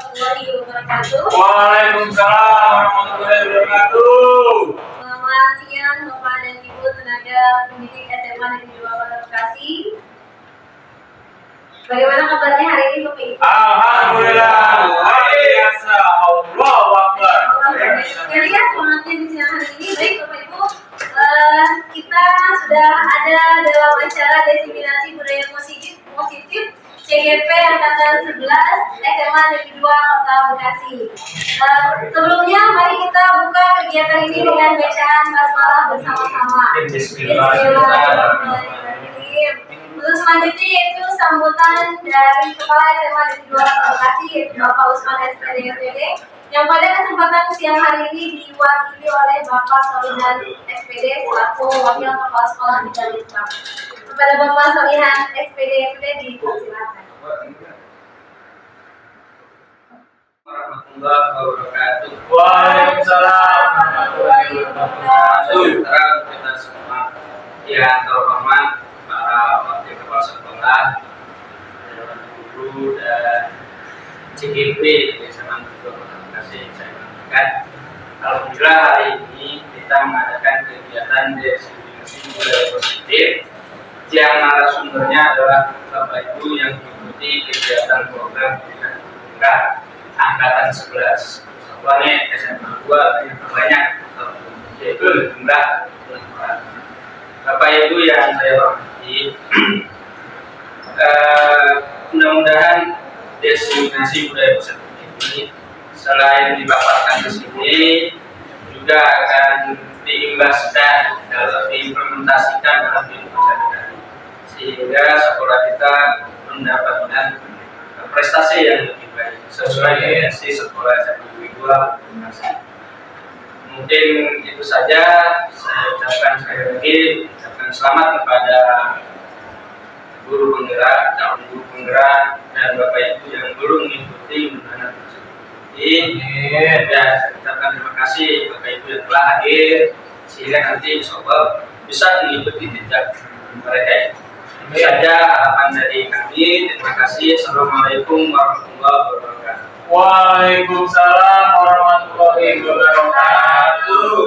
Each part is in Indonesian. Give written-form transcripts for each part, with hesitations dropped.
warahmatullahi wabarakatuh. Waalaikumsalam warahmatullahi wabarakatuh. Selamat siang Bapak dan Ibu tenaga pendidik SMA Negeri 2 Kota Bekasi. Bagaimana kabarnya hari ini Bapak Ibu? Alhamdulillah, luar biasa. Allahu Akbar. Sekalian semangatnya di siang hari ini. Baik Bapak Ibu, kita sudah ada dalam acara diseminasi budaya positif CGP Angkatan 11 SMA Negeri 2 Kota Bekasi. Sebelumnya mari kita buka kegiatan ini dengan bacaan basmalah bersama-sama. Bismillahirrahmanirrahim. Untuk selanjutnya yaitu sambutan dari Kepala SMA Negeri 2 Kota Bekasi yaitu Bapak Usman SPD yang pada kesempatan siang hari ini diwakili oleh Bapak Solihan SPD selaku Wakil Kepala Sekolah di Litbang. Kepada Bapak Solihan SPD dipersilakan. Warahmatullahi wabarakatuh. Waalaikumsalam warahmatullahi wabarakatuh. Kita semua yang terhormat para wakil kepala sekolah, guru dan CGP di SMA Negeri 2 Kota Bekasi. Saya sampaikan, alhamdulillah hari ini kita mengadakan kegiatan diseminasi budaya positif yang narasumbernya adalah Bapak Ibu yang mengikuti kegiatan program pendidikan angkatan 11. Satuannya SMA 2 yang terbanyak yaitu jumlah orang. Bapak Ibu yang saya hormati, mudah-mudahan diseminasi budaya positif ini selain dipaparkan di sini juga akan diimbaskan dalam diimplementasikan dalam kehidupan sehari-hari sehingga sekolah kita mendapatkan prestasi yang lebih baik sesuai dengan sekolah SMA Negeri 2 Bekasi. Mungkin itu saja saya ucapkan sekali lagi, ucapkan selamat kepada guru penggerak, calon guru penggerak dan Bapak Ibu yang belum mengikuti undangan tersebut. Dan ucapkan terima kasih Bapak Ibu yang telah hadir sehingga nanti insya Allah bisa mengikuti jejak mereka itu. Itu saja harapan dari kami. Terima kasih. Assalamualaikum warahmatullahi wabarakatuh. Waalaikumsalam warahmatullahi wabarakatuh.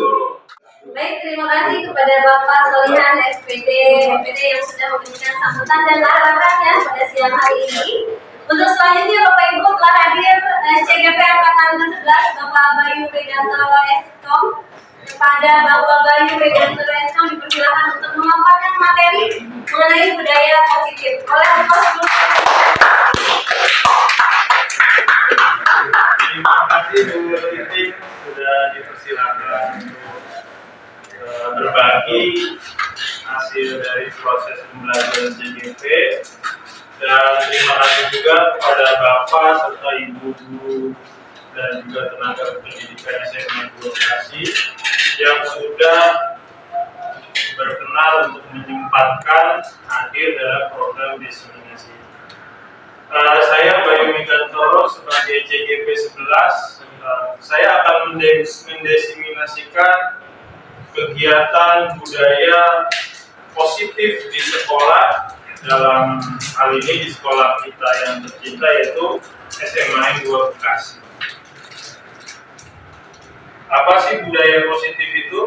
Baik, terima kasih kepada Bapak Solihan SPD yang sudah memberikan sambutan dan larangannya pada siang hari ini. Untuk selanjutnya Bapak Ibu telah hadir CGP Angkatan 11 Bapak Bayu Vedanto Eskom. Kepada Bapak Bayu Vedanto Eskom dipersilakan untuk memaparkan materi mengenai budaya positif. Oleh Bapak Terima kasih Bu Titik sudah dipersilakan untuk berbagi hasil dari proses pembelajaran CGP, dan terima kasih juga kepada Bapak serta Ibu guru dan juga tenaga pendidikan SMA 2 Bekasi yang sudah berkenan untuk menyempatkan hadir dalam program diseminasi. Saya Bayu Megantoro sebagai CGP 11, saya akan mendeseminasikan kegiatan budaya positif di sekolah, dalam hal ini di sekolah kita yang tercinta yaitu SMA 2 Bekasi. Apa sih budaya positif itu?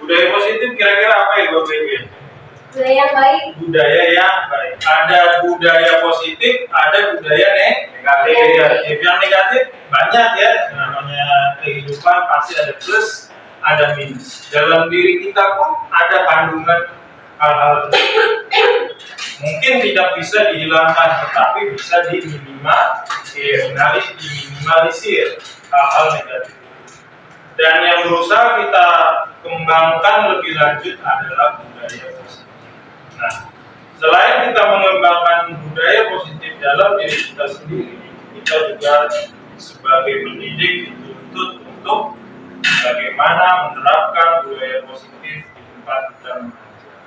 Budaya positif kira-kira apa ya Bapak Ibu? budaya yang baik. Budaya yang baik. Ada budaya positif, ada budaya negatif. Yang negatif banyak ya, namanya kehidupan pasti ada plus, ada minus. Dalam diri kita pun ada kandungan hal-hal mungkin tidak bisa dihilangkan, tetapi bisa diminimalisir hal-hal negatif. Dan yang berusaha kita kembangkan lebih lanjut adalah budaya positif. Nah, selain kita mengembangkan budaya positif dalam diri kita sendiri, kita juga sebagai pendidik dituntut untuk bagaimana menerapkan budaya positif di tempat kita mengajar.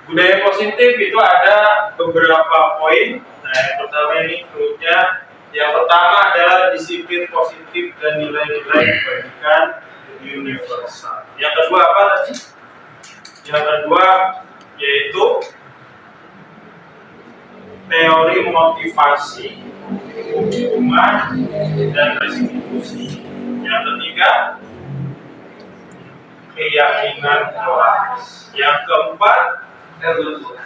Budaya positif itu ada beberapa poin. Nah, yang pertama ini clue-nya. Yang pertama adalah disiplin positif dan nilai-nilai kebaikan universal. Yang kedua apa tadi? Yang kedua yaitu teori motivasi hukuman dan restitusi. Yang ketiga, keyakinan moralis. Yang keempat,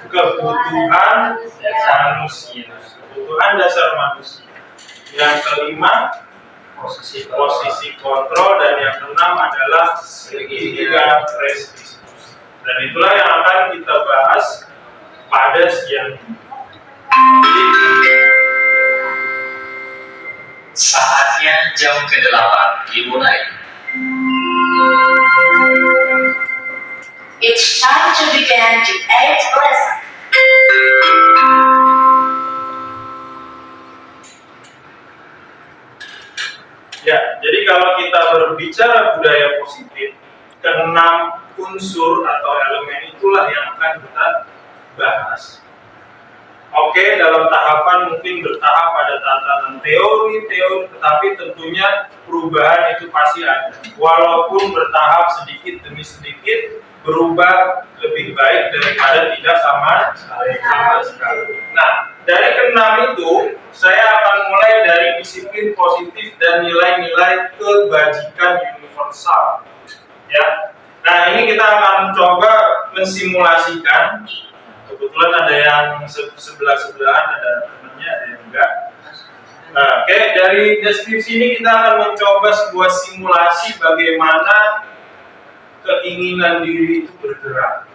kebutuhan manusia. Kebutuhan dasar manusia. Yang kelima, posisi kontrol, dan yang keenam adalah segitiga restitusi. Dan itulah yang akan kita bahas pada siang ini. Saatnya jam ke-8 dimulai. It's time to begin the 8th lesson. Ya, jadi kalau kita berbicara budaya positif, keenam unsur atau elemen itulah yang akan kita bahas. Oke, dalam tahapan mungkin bertahap pada tatanan teori, tetapi tentunya perubahan itu pasti ada. Walaupun bertahap sedikit demi sedikit, berubah lebih baik daripada tidak sama sekali. Nah, dari keenam itu, saya akan mulai dari disiplin positif dan nilai-nilai kebajikan universal. Ya, nah ini kita akan coba mensimulasikan. Kebetulan ada yang sebelah-sebelahan, ada temannya, ada yang enggak. Nah, oke, dari deskripsi ini kita akan mencoba sebuah simulasi bagaimana keinginan diri itu bergerak.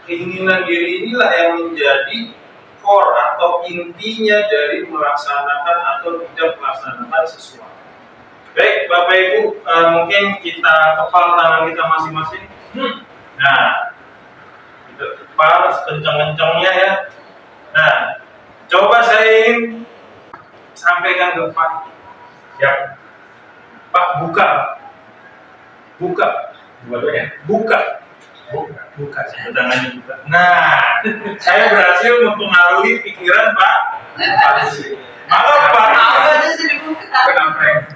Keinginan diri inilah yang menjadi core atau intinya dari melaksanakan atau tidak melaksanakan sesuatu. Baik, Bapak Ibu, mungkin kita kepal tangan kita masing-masing. Nah, kita kepal sekencang-kencangnya ya. Nah, coba saya ingin sampaikan ke Pak. Ya, Pak, buka. Buka. Tangannya buka. Nah, saya berhasil mempengaruhi pikiran Pak. Malah Pak.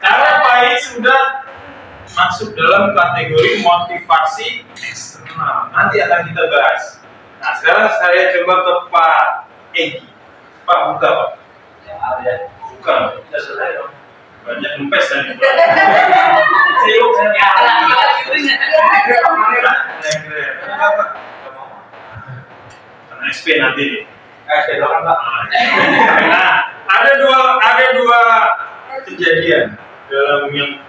Karena Pak ini sudah masuk dalam kategori motivasi eksternal. Nanti akan kita bahas. Nah, sekarang saya coba ke Pak Egi. Pak, buka Pak. Buka. Kita selesai dong. Banyak empes tadi. Karena SP nanti nih. Nah, ada dua kejadian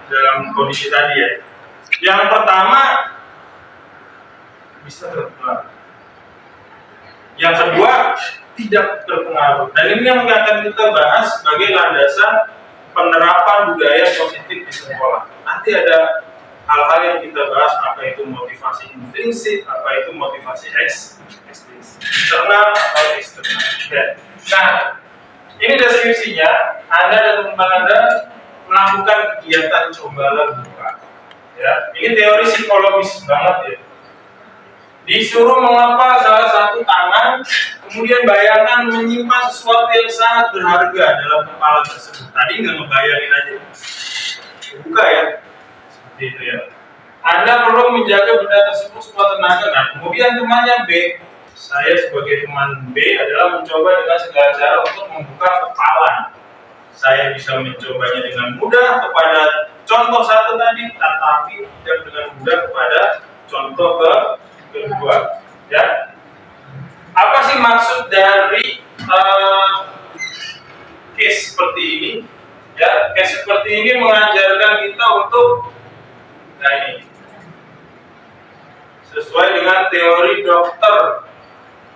dalam kondisi tadi ya. Yang pertama bisa terpengaruh. Yang kedua tidak terpengaruh. Dan ini yang akan kita bahas sebagai landasan penerapan budaya positif di sekolah. Nanti ada hal-hal yang kita bahas, apa itu motivasi intrinsik, apa itu motivasi ekstrinsik, internal atau eksternal. Ya. Nah, ini deskripsinya. Anda dan teman Anda melakukan kegiatan cobalah buka. Ya, ini teori psikologis banget ya. Disuruh mengapa salah satu tangan, kemudian bayangkan menyimpan sesuatu yang sangat berharga dalam kepala tersebut. Tadi nggak ngebayangin aja. Buka ya, seperti itu ya. Anda perlu menjaga benda tersebut sekuat tenaga. Nah, kemudian temannya B, saya sebagai teman B adalah mencoba dengan segala cara untuk membuka kepala. Saya bisa mencobanya dengan mudah kepada contoh satu tadi, tetapi tidak dengan mudah kepada contoh kedua. Ya, apa sih maksud dari case seperti ini? Ya, case seperti ini mengajarkan kita untuk, nah ini, sesuai dengan teori dokter,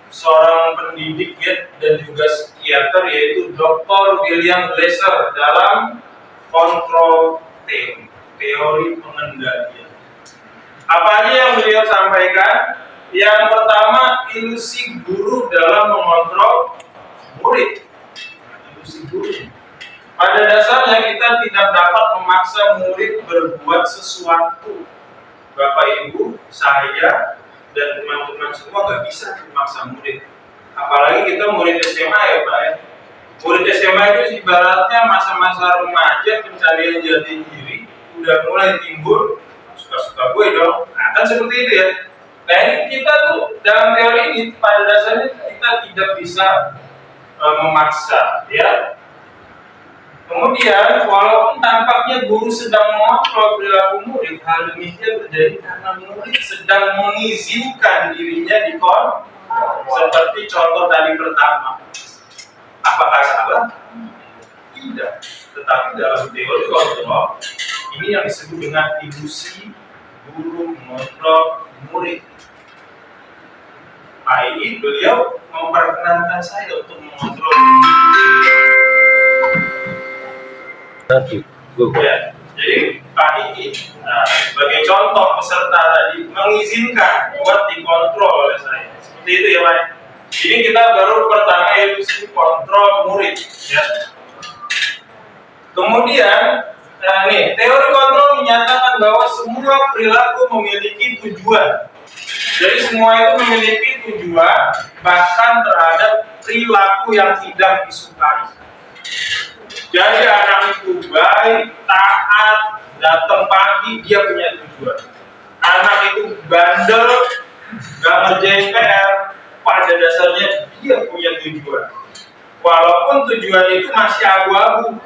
seorang pendidik ya, dan juga psikiater, yaitu Dr. William Glasser dalam kontrol teori pengendalian. Apa aja yang beliau sampaikan? Yang pertama, ilusi guru dalam mengontrol murid. Ilusi guru. Pada dasarnya kita tidak dapat memaksa murid berbuat sesuatu. Bapak Ibu, saya, dan teman-teman semua gak bisa memaksa murid. Apalagi kita murid SMA ya Pak ya. Murid SMA itu ibaratnya masa-masa remaja, pencarian jati diri, udah mulai timbul suka-suka gue dong. Nah, kan seperti itu ya. Nah, ini kita tuh dalam teori ini pada dasarnya kita tidak bisa memaksa ya. Kemudian, walaupun tampaknya guru sedang mengontrol perilaku murid, hal demikian terjadi karena murid sedang mengizinkan dirinya dikontrol. Seperti contoh tadi pertama. Apakah salah? Tidak. Tetapi dalam teori kontrol, ini yang disebut dengan ilusi guru mengontrol murid. I.e. beliau memperkenankan saya untuk mengontrol. Ya. Jadi Pak I.I. Sebagai contoh peserta tadi mengizinkan buat dikontrol oleh saya. Seperti itu ya Pak. Ini kita baru pertama ilusi kontrol murid. Ya. Kemudian, teori kontrol menyatakan bahwa semua perilaku memiliki tujuan. Jadi semua itu memiliki tujuan, bahkan terhadap perilaku yang tidak disukai. Jadi anak itu baik, taat, datang pagi, dia punya tujuan. Anak itu bandel, gak ngerjain PR, pada dasarnya dia punya tujuan. Walaupun tujuan itu masih abu-abu,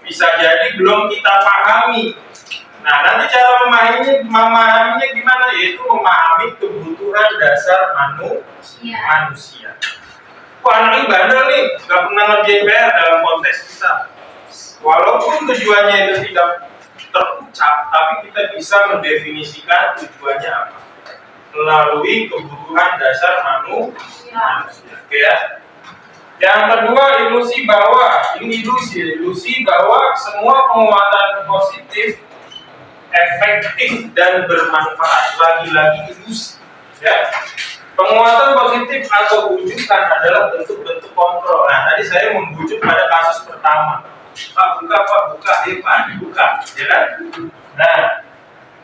bisa jadi belum kita pahami. Nah, nanti cara memahaminya gimana? Yaitu memahami kebutuhan dasar manusia. Wah, anak ini bandel nih, gak pernah ngerjain PR dalam konteks kita. Walaupun tujuannya itu tidak terucap, tapi kita bisa mendefinisikan tujuannya apa melalui kebutuhan dasar manusia. Oke ya. Yang kedua, ilusi bahwa ilusi bahwa semua penguatan positif efektif dan bermanfaat. Lagi-lagi ilusi. Ya. Penguatan positif atau bujukan adalah bentuk-bentuk kontrol. Nah, tadi saya membujuk pada kasus pertama. Pak, buka, ya Pak, dibuka, ya kan? Nah,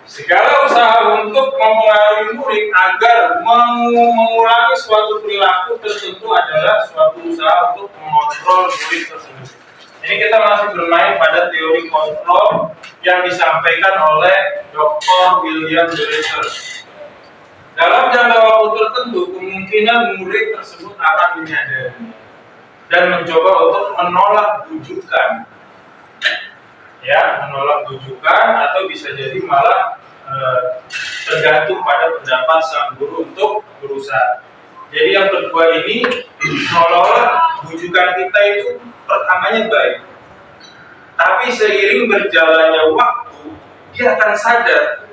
segala usaha untuk mempengaruhi murid agar mengulangi suatu perilaku tertentu adalah suatu usaha untuk mengontrol murid tersebut. Ini kita masih bermain pada teori kontrol yang disampaikan oleh Dr. William James. Dalam jangka waktu tertentu, kemungkinan murid tersebut akan menyadari dan mencoba untuk menolak bujukan, ya, menolak bujukan atau bisa jadi malah tergantung pada pendapat sang guru untuk berusaha. Jadi yang kedua ini seolah-olah bujukan kita itu pertamanya baik, tapi seiring berjalannya waktu dia akan sadar,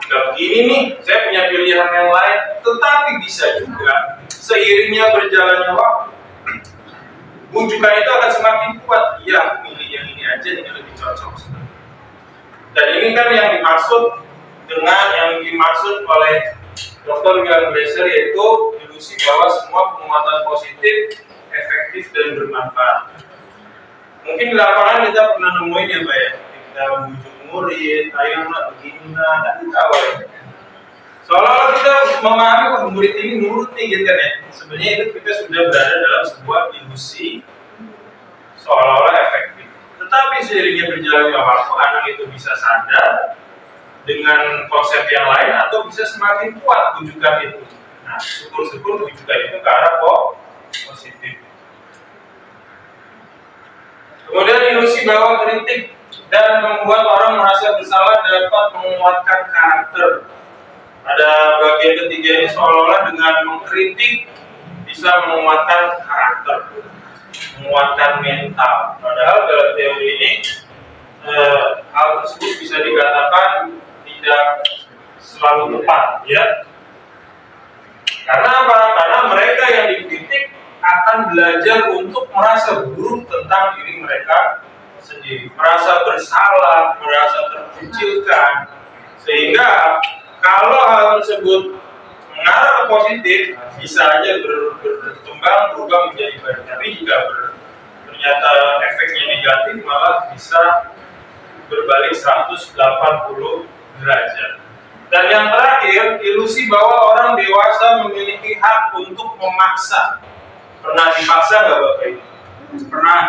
nggak begini nih, saya punya pilihan yang lain. Tetapi bisa juga seiringnya berjalannya waktu, bujukan itu akan semakin kuat. Iya, aku pilih yang ini aja, ini lebih cocok. Dan ini kan yang dimaksud oleh Dr. William Glaser, yaitu ilusi bahwa semua penguatan positif efektif dan bermanfaat. Mungkin di lapangan kita pernah nemuin ya Pak ya, kita bujuk murid, ayo nak begini nak, kan kita awal. Seolah-olah kita memahami bahwa murid ini nurut nih gitu kan ya. Sebenarnya itu kita sudah berada dalam sebuah ilusi seolah-olah efektif. Tetapi seiringnya berjalannya waktu, anak itu bisa sadar dengan konsep yang lain atau bisa semakin kuat bujukan itu. Nah, syukur-syukur bujukan itu ke arah positif. Kemudian ilusi bahwa kritik dan membuat orang merasa bersalah dapat menguatkan karakter. Pada bagian ketiga ini seolah-olah dengan mengkritik bisa menguatkan karakter, menguatkan mental. Padahal dalam teori ini hal tersebut bisa dikatakan tidak selalu tepat, ya. Karena apa? Karena mereka yang dikritik akan belajar untuk merasa buruk tentang diri mereka sendiri, merasa bersalah, merasa terkucilkan, sehingga kalau hal tersebut mengarah ke positif, bisa aja berkembang, berubah menjadi baik. Tapi jika ternyata efeknya negatif, malah bisa berbalik 180 derajat. Dan yang terakhir, ilusi bahwa orang dewasa memiliki hak untuk memaksa. Pernah dipaksa nggak Bapak Ibu? Pernah?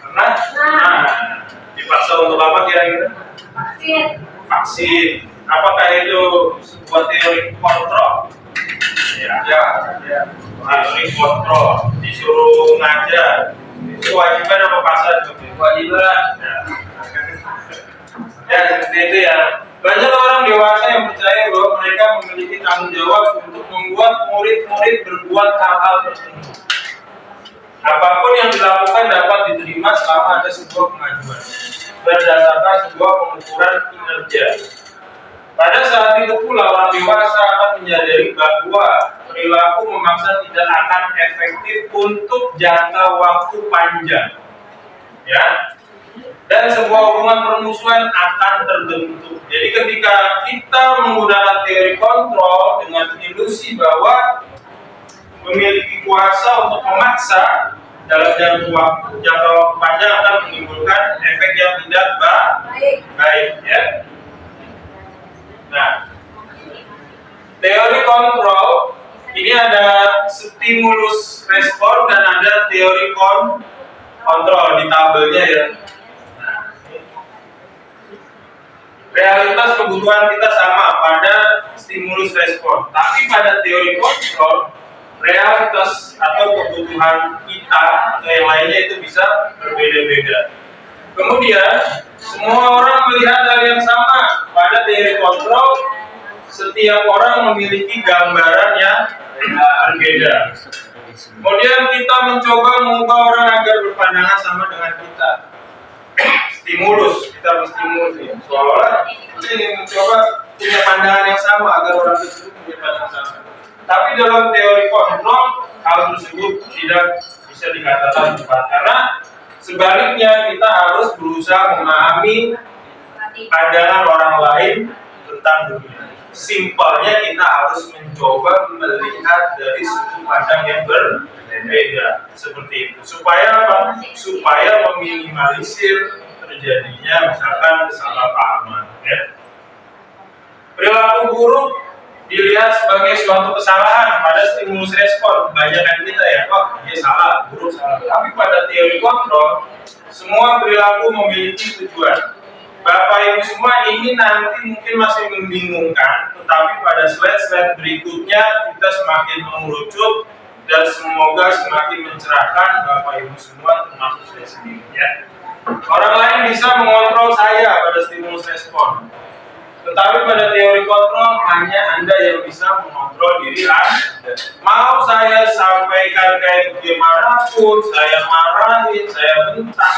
Pernah? Dipaksa untuk apa kira-kira? Vaksin. Apakah itu sebuah teori kontrol? Ya. Teori kontrol. Disuruh ngajar. Itu kewajiban apa paksa kewajiban. Ya, seperti itu ya. Banyak orang dewasa yang percaya bahwa mereka memiliki tanggung jawab untuk membuat murid-murid berbuat hal-hal tertentu. Apapun yang dilakukan dapat diterima selama ada sebuah kemajuan berdasarkan sebuah pengukuran kinerja. Pada saat itu pula orang dewasa akan menyadari bahwa perilaku memaksa tidak akan efektif untuk jangka waktu panjang. Ya. Dan sebuah hubungan permusuhan akan terbentuk. Jadi ketika kita menggunakan teori kontrol dengan ilusi bahwa memiliki kuasa untuk memaksa dalam jangka waktu panjang akan menimbulkan efek yang tidak baik, ya. Nah, teori kontrol ini ada stimulus respon dan ada teori kontrol di tabelnya ya. Nah, realitas kebutuhan kita sama pada stimulus respon, tapi pada teori kontrol realitas atau kebutuhan kita atau yang lainnya itu bisa berbeda-beda. Kemudian semua orang melihat hal yang sama. Pada teori kontrol, setiap orang memiliki gambaran yang berbeda. Kemudian kita mencoba mengubah orang agar berpandangan sama dengan kita. Kita berstimulus nih. Seolah-olah kita ingin mencoba punya pandangan yang sama agar orang tersebut punya pandangan sama. Tapi dalam teori kontrol hal tersebut tidak bisa dikatakan tepat karena sebaliknya kita harus berusaha memahami pandangan orang lain tentang dunia. Simpelnya kita harus mencoba melihat dari sudut pandang yang berbeda seperti itu. Supaya apa? Supaya meminimalisir terjadinya misalkan kesalahpahaman. Ya. Perilaku buruk dilihat sebagai suatu kesalahan pada stimulus respon. Kebanyakan kita ya, dia salah, buruk salah. Tapi pada teori kontrol, semua perilaku memiliki tujuan. Bapak Ibu semua ini nanti mungkin masih membingungkan, tetapi pada slide-slide berikutnya kita semakin mengerucut dan semoga semakin mencerahkan Bapak Ibu semua termasuk saya sendiri ya. Orang lain bisa mengontrol saya pada stimulus respon. Tetapi pada teori kontrol hanya Anda yang bisa mengontrol diri Anda. Mau saya sampaikan kayak bagaimanapun, saya marahin, saya bentak.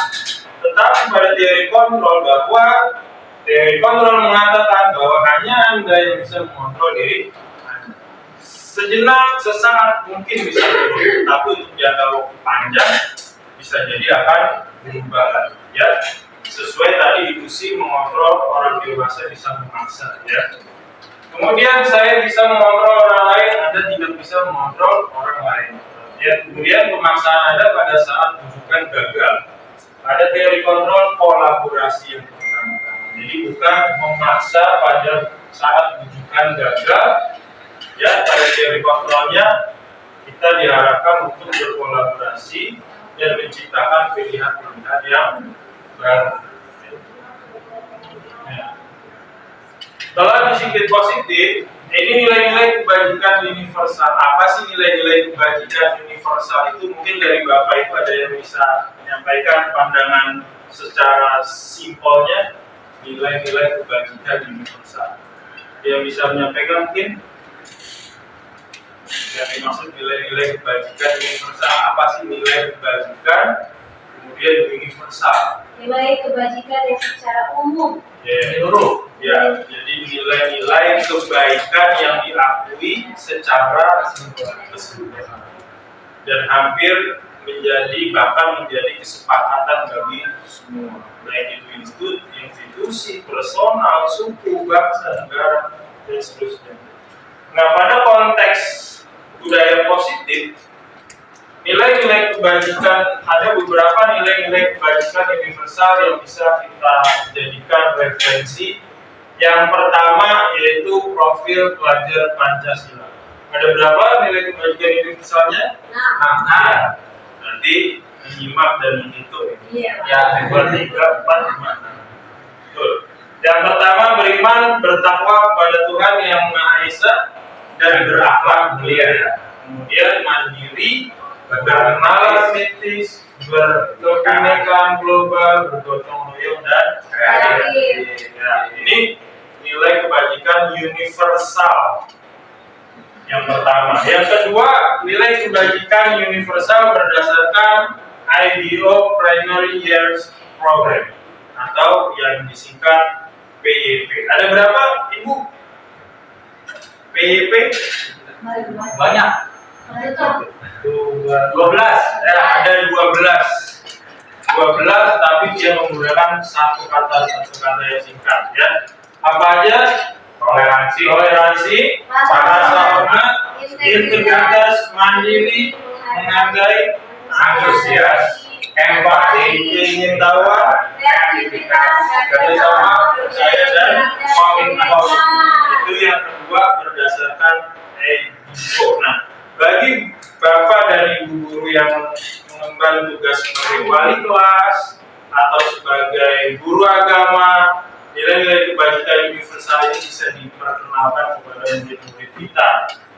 Tetapi pada teori kontrol bahwa teori kontrol mengatakan bahwa hanya Anda yang bisa mengontrol diri Anda. Sejenak, sesaat mungkin bisa turun, tapi untuk jangka waktu panjang bisa jadi akan berubah lagi. Ya. Sesuai tadi ilusi mengontrol orang dewasa bisa memaksa ya. Kemudian saya bisa mengontrol orang lain, Anda tidak bisa mengontrol orang lain. Ya, kemudian pemaksaan Anda pada saat bukan gagal. Ada teori kontrol kolaborasi yang diutamakan. Jadi bukan memaksa pada saat bujukan gagal. Ya, pada teori kontrolnya kita diharapkan untuk berkolaborasi dan menciptakan pilihan-pilihan yang baru. Ya. Setelah disiplin positif, ini nilai-nilai kebajikan universal. Apa sih nilai-nilai kebajikan universal itu? Mungkin dari Bapak Ibu ada yang bisa menyampaikan pandangan secara simpelnya nilai-nilai kebajikan universal. Yang bisa menyampaikan mungkin yang dimaksud nilai-nilai kebajikan universal. Apa sih nilai kebajikan kemudian universal? Nilai kebajikan yang secara umum. Ya, jadi nilai-nilai kebaikan yang diakui secara keseluruhan dan hampir bahkan menjadi kesepakatan bagi semua, baik itu institusi, personal, suku, bangsa, negara, dan seterusnya. Nah, pada konteks budaya positif, nilai-nilai kebajikan, ada beberapa nilai-nilai kebajikan universal yang bisa kita jadikan referensi. Yang pertama yaitu profil pelajar Pancasila. Ada berapa nilai kebajikan universalnya? Nah, nanti menyimak dan menghitung. Ya, 2, 3, 4, 5. Betul. Yang pertama beriman, bertakwa kepada Tuhan yang Maha Esa dan berakhlak mulia. Kemudian mandiri, berkenalan etis, berkebinekaan global, bergotong royong dan kreatif. Ya, ini nilai kebajikan universal. Yang pertama. Yang kedua, nilai kebajikan universal berdasarkan IDO Primary Years Program atau yang disingkat PYP. Ada berapa, Ibu? PYP? Banyak. 12. Ya, ada 12, tapi dia menggunakan satu kata yang singkat, ya. Apa aja? Toleransi, rasa hormat, integritas, mandiri, menghargai, antusias, empati, ingin tahu, kreativitas, kerjasama, percaya dan komitmen. Itu yang kedua berdasarkan IDO. Nah, bagi Bapak dan Ibu guru yang mengemban tugas sebagai wali kelas atau sebagai guru agama, nilai-nilai kebajikan universal ini bisa diperkenalkan kepada murid-murid kita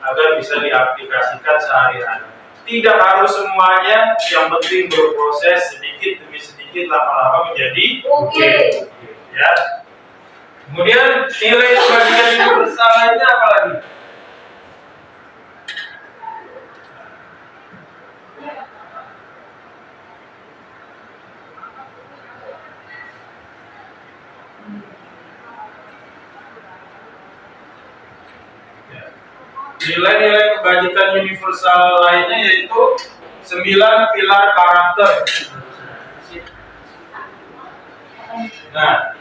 agar bisa diaplikasikan sehari-hari. Tidak harus semuanya, yang penting berproses sedikit demi sedikit, lama-lama menjadi oke. Ya. Kemudian nilai kebajikan universal lainnya apa lagi? Nilai-nilai kebajikan universal lainnya yaitu 9 pilar karakter. Nah,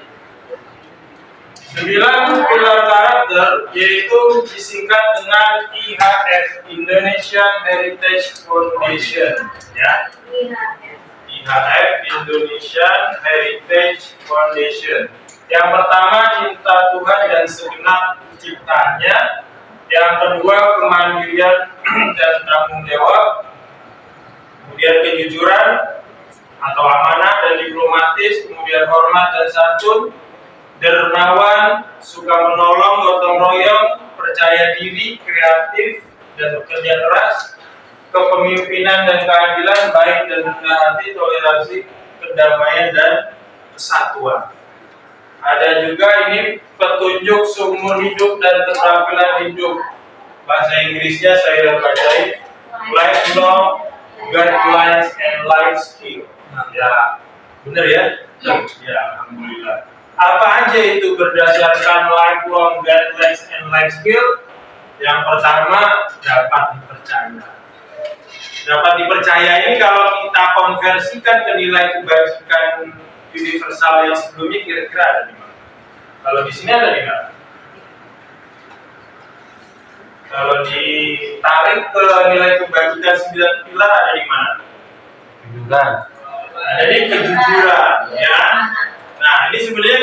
9 pilar karakter yaitu disingkat dengan IHF, Indonesian Heritage Foundation, ya. IHF, Indonesian Heritage Foundation. Yang pertama, cinta Tuhan dan segenap ciptaannya. Yang kedua, kemandirian dan tanggung jawab. Kemudian kejujuran atau amanah dan diplomatis. Kemudian hormat dan santun. Dermawan, suka menolong, gotong royong, percaya diri, kreatif, dan bekerja keras. Kepemimpinan dan keadilan, baik dan rendah hati, toleransi, kedamaian, dan kesatuan. Ada juga ini petunjuk seumur hidup dan keterampilan hidup. Bahasa Inggrisnya saya bacain lifelong guidelines and life skill. Ya, benar ya? Ya, alhamdulillah. Apa aja itu berdasarkan lifelong guidelines and life skill? Yang pertama, dapat dipercaya. Dapat dipercaya ini kalau kita konversikan ke nilai kebajikan universal yang sebelumnya kira-kira ada di mana? Kalau di sini ada di mana? Kalau ditarik ke nilai kebajikan 9 pilar ada di mana? Kejujuran. Ada di kejujuran, ya. Nah, ini sebenarnya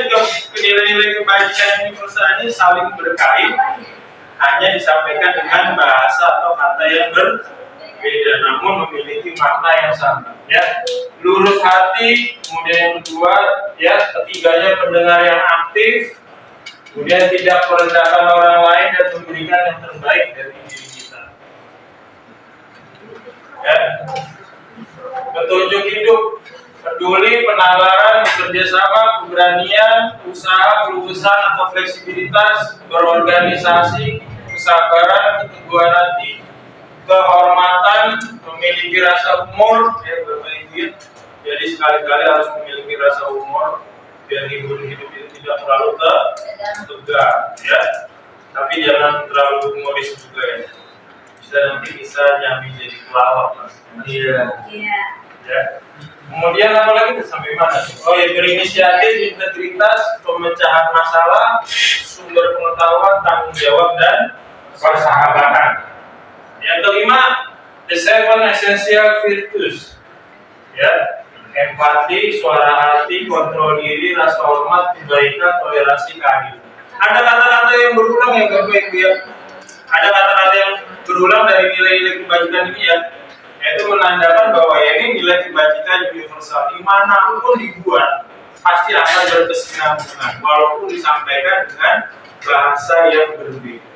nilai-nilai kebajikan universal ini saling berkait, hanya disampaikan dengan bahasa atau kata yang berbeda, namun memiliki makna yang sama. Ya, lurus hati. Kemudian yang kedua, ya, ketiganya pendengar yang aktif. Kemudian tidak merendahkan orang lain dan memberikan yang terbaik dari diri kita. Ya, petunjuk hidup. Peduli, penalaran, bekerjasama, keberanian, usaha, keluasan atau fleksibilitas, berorganisasi, kesabaran, keteguhan hati, kehormatan, memiliki rasa humor, ya Bapak Ibu. Jadi sekali-kali harus memiliki rasa humor biar hidup itu tidak terlalu tegang, ya. Tapi jangan terlalu humoris juga ya. Bisa nyambi jadi pelawak. Iya. Ya. Kemudian apa lagi sampai mana? Oh ya, berinisiatif, integritas, pemecahan masalah, sumber pengetahuan, tanggung jawab dan persahabatan. Yang kelima, the 7 essential virtues. Ya, empati, suara hati, kontrol diri, rasa hormat, kebaikan, toleransi, keadilan. Ada kata-kata yang berulang ya Bapak Ibu ya. Ada kata-kata yang berulang dari nilai-nilai kebajikan ini ya. Yaitu menandakan bahwa ya ini nilai kebajikan universal dimanapun dibuat pasti akan berkesinambungan walaupun disampaikan dengan bahasa yang berbeda.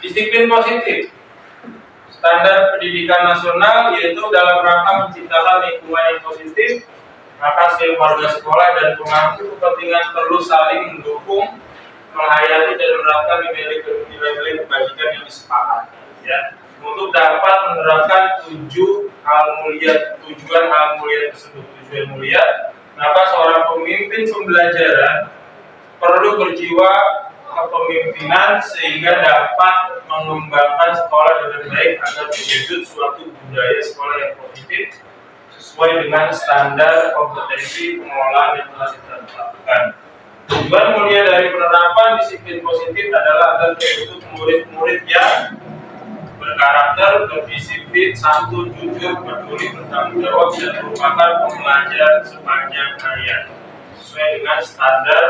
Disiplin positif. standar pendidikan nasional, yaitu dalam rangka menciptakan lingkungan yang positif, maka setiap warga sekolah dan pemangku kepentingan perlu saling mendukung, menghayati dan menerapkan nilai-nilai kebajikan yang disepakati, ya, untuk dapat menerapkan tujuan hal mulia tersebut. Tujuan mulia, maka seorang pemimpin pembelajaran perlu berjiwa kepemimpinan sehingga dapat mengembangkan sekolah dengan baik agar terwujud suatu budaya sekolah yang positif sesuai dengan standar kompetensi pengelolaan yang telah kita tetapkan. Tujuan mulia dari penerapan disiplin positif adalah agar terwujud murid-murid yang berkarakter, berdisiplin, santun, jujur, peduli, bertanggung jawab, dan merupakan pembelajar sepanjang hayat sesuai dengan standar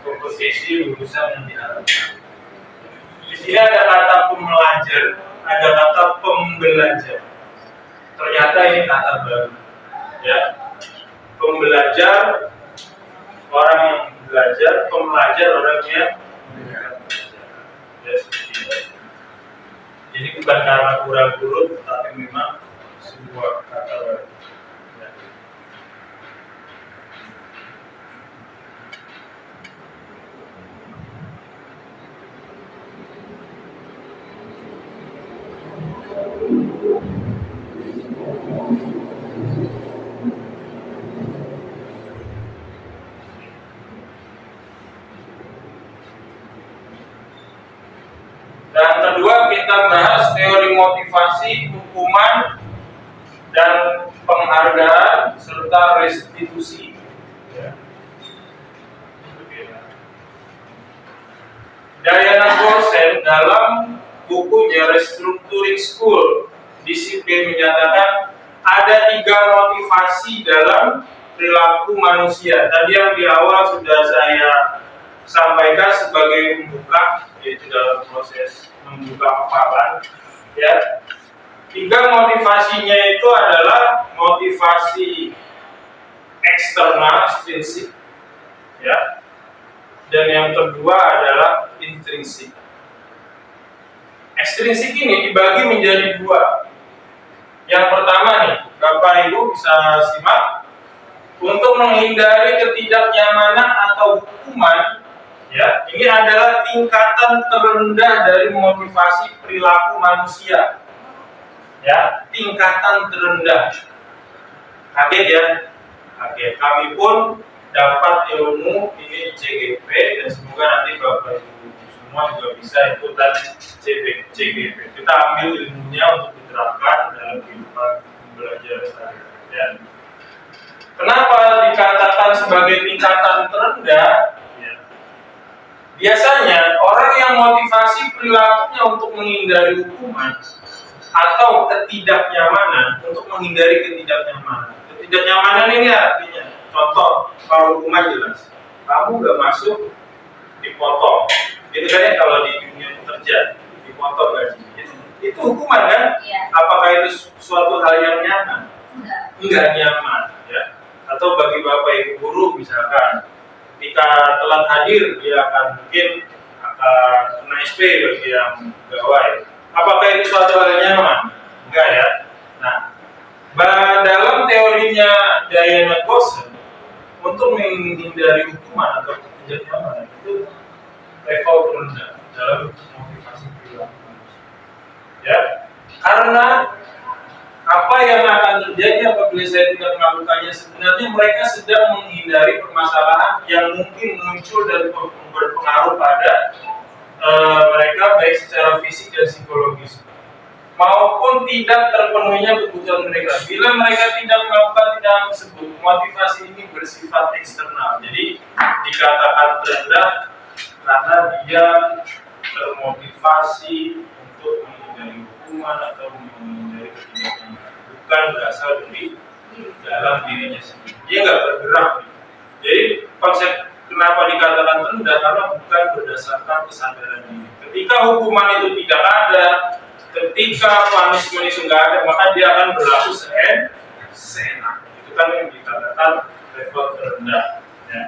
kompetensi lulusan yang diharapkan. Di sini ada kata pembelajar, ada kata pembelajar. Ternyata ini kata baru, ya. Pembelajar orang yang belajar, pembelajar orang yang belajar. Ya, seperti itu. Jadi bukan karena kurang huruf, tapi memang sebuah kata baru. Ya. Dan kedua, kita bahas teori motivasi, hukuman, dan penghargaan serta restitusi. Ya. Diana Gosen dalam bukunya Restructuring School Disiplin menyatakan ada 3 motivasi dalam perilaku manusia. Tadi yang di awal sudah saya sampaikan sebagai pembuka, yaitu dalam proses membuka hafalan, ya. 3 motivasinya itu adalah motivasi eksternal, ekstrinsik, ya. Dan yang kedua adalah intrinsik. Ekstrinsik ini dibagi menjadi 2. Yang pertama nih, Bapak Ibu bisa simak, untuk menghindari ketidaknyamanan atau hukuman. Ya, ini adalah tingkatan terendah dari motivasi perilaku manusia. Ya, tingkatan terendah. Kaget ya? Kaget. Kami pun dapat ilmu ini CGP dan semoga nanti Bapak Ibu semua juga bisa ikutan CGP. Kita ambil ilmunya untuk diterapkan dalam kehidupan belajar sehari-hari. Ya. Kenapa dikatakan sebagai tingkatan terendah? Biasanya orang yang motivasi perilakunya untuk menghindari hukuman atau ketidaknyamanan, untuk menghindari ketidaknyamanan. Ketidaknyamanan ini artinya, contoh, kalau hukuman jelas, kamu nggak masuk, dipotong. Itu kan ya kalau di dunia kerja, dipotong gaji. Itu hukuman kan? Iya. Apakah itu suatu hal yang nyaman? Enggak nyaman, ya. Atau bagi Bapak Ibu guru misalkan, ketika telat hadir, dia akan mungkin kena SP bagi yang pegawai. Apakah itu suatu hal yang nyaman? Enggak ya. Nah, dalam teorinya Diana Gosen, untuk menghindari hukuman atau ketidaknyamanan itu level terendah dalam motivasi perilaku. Ya, karena apa yang akan terjadi apabila saya tidak melakukannya, sebenarnya mereka sedang menghindari permasalahan yang mungkin muncul dan berpengaruh pada mereka baik secara fisik dan psikologis maupun tidak terpenuhinya kebutuhan mereka. Bila mereka tidak melakukan tindakan tersebut, motivasi ini bersifat eksternal. Jadi dikatakan terendah karena dia termotivasi untuk menghindari hukuman atau menghindari ketidaknyamanan, bukan berasal dari dalam dirinya sendiri. Dia nggak bergerak. Jadi konsep kenapa dikatakan rendah, karena bukan berdasarkan kesadaran diri. Ketika hukuman itu tidak ada, ketika punishment itu nggak ada, maka dia akan berlaku seenak. Itu kan yang dikatakan level terendah. Ya.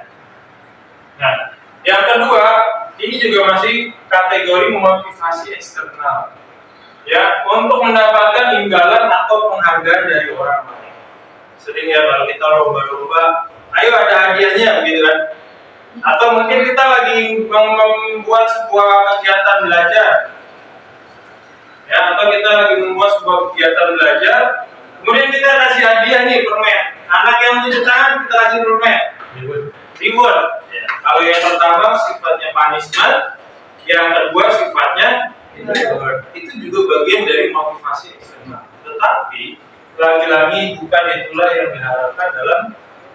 Nah, yang kedua, ini juga masih kategori motivasi eksternal. ya, untuk mendapatkan imbalan atau penghargaan dari orang lain. Sering ya kalau kita lomba-lomba, ayo ada hadiahnya gitu kan. Atau mungkin kita lagi membuat sebuah kegiatan belajar, ya, atau kita lagi membuat sebuah kegiatan belajar, kemudian kita kasih hadiah nih permen. Anak yang tunjuk tangan kita kasih permen, reward. Ya. Kalau yang pertama sifatnya punishment, yang kedua sifatnya reward. Itu juga bagian dari motivasi eksternal. Tetapi lagi-lagi bukan itulah yang diharapkan dalam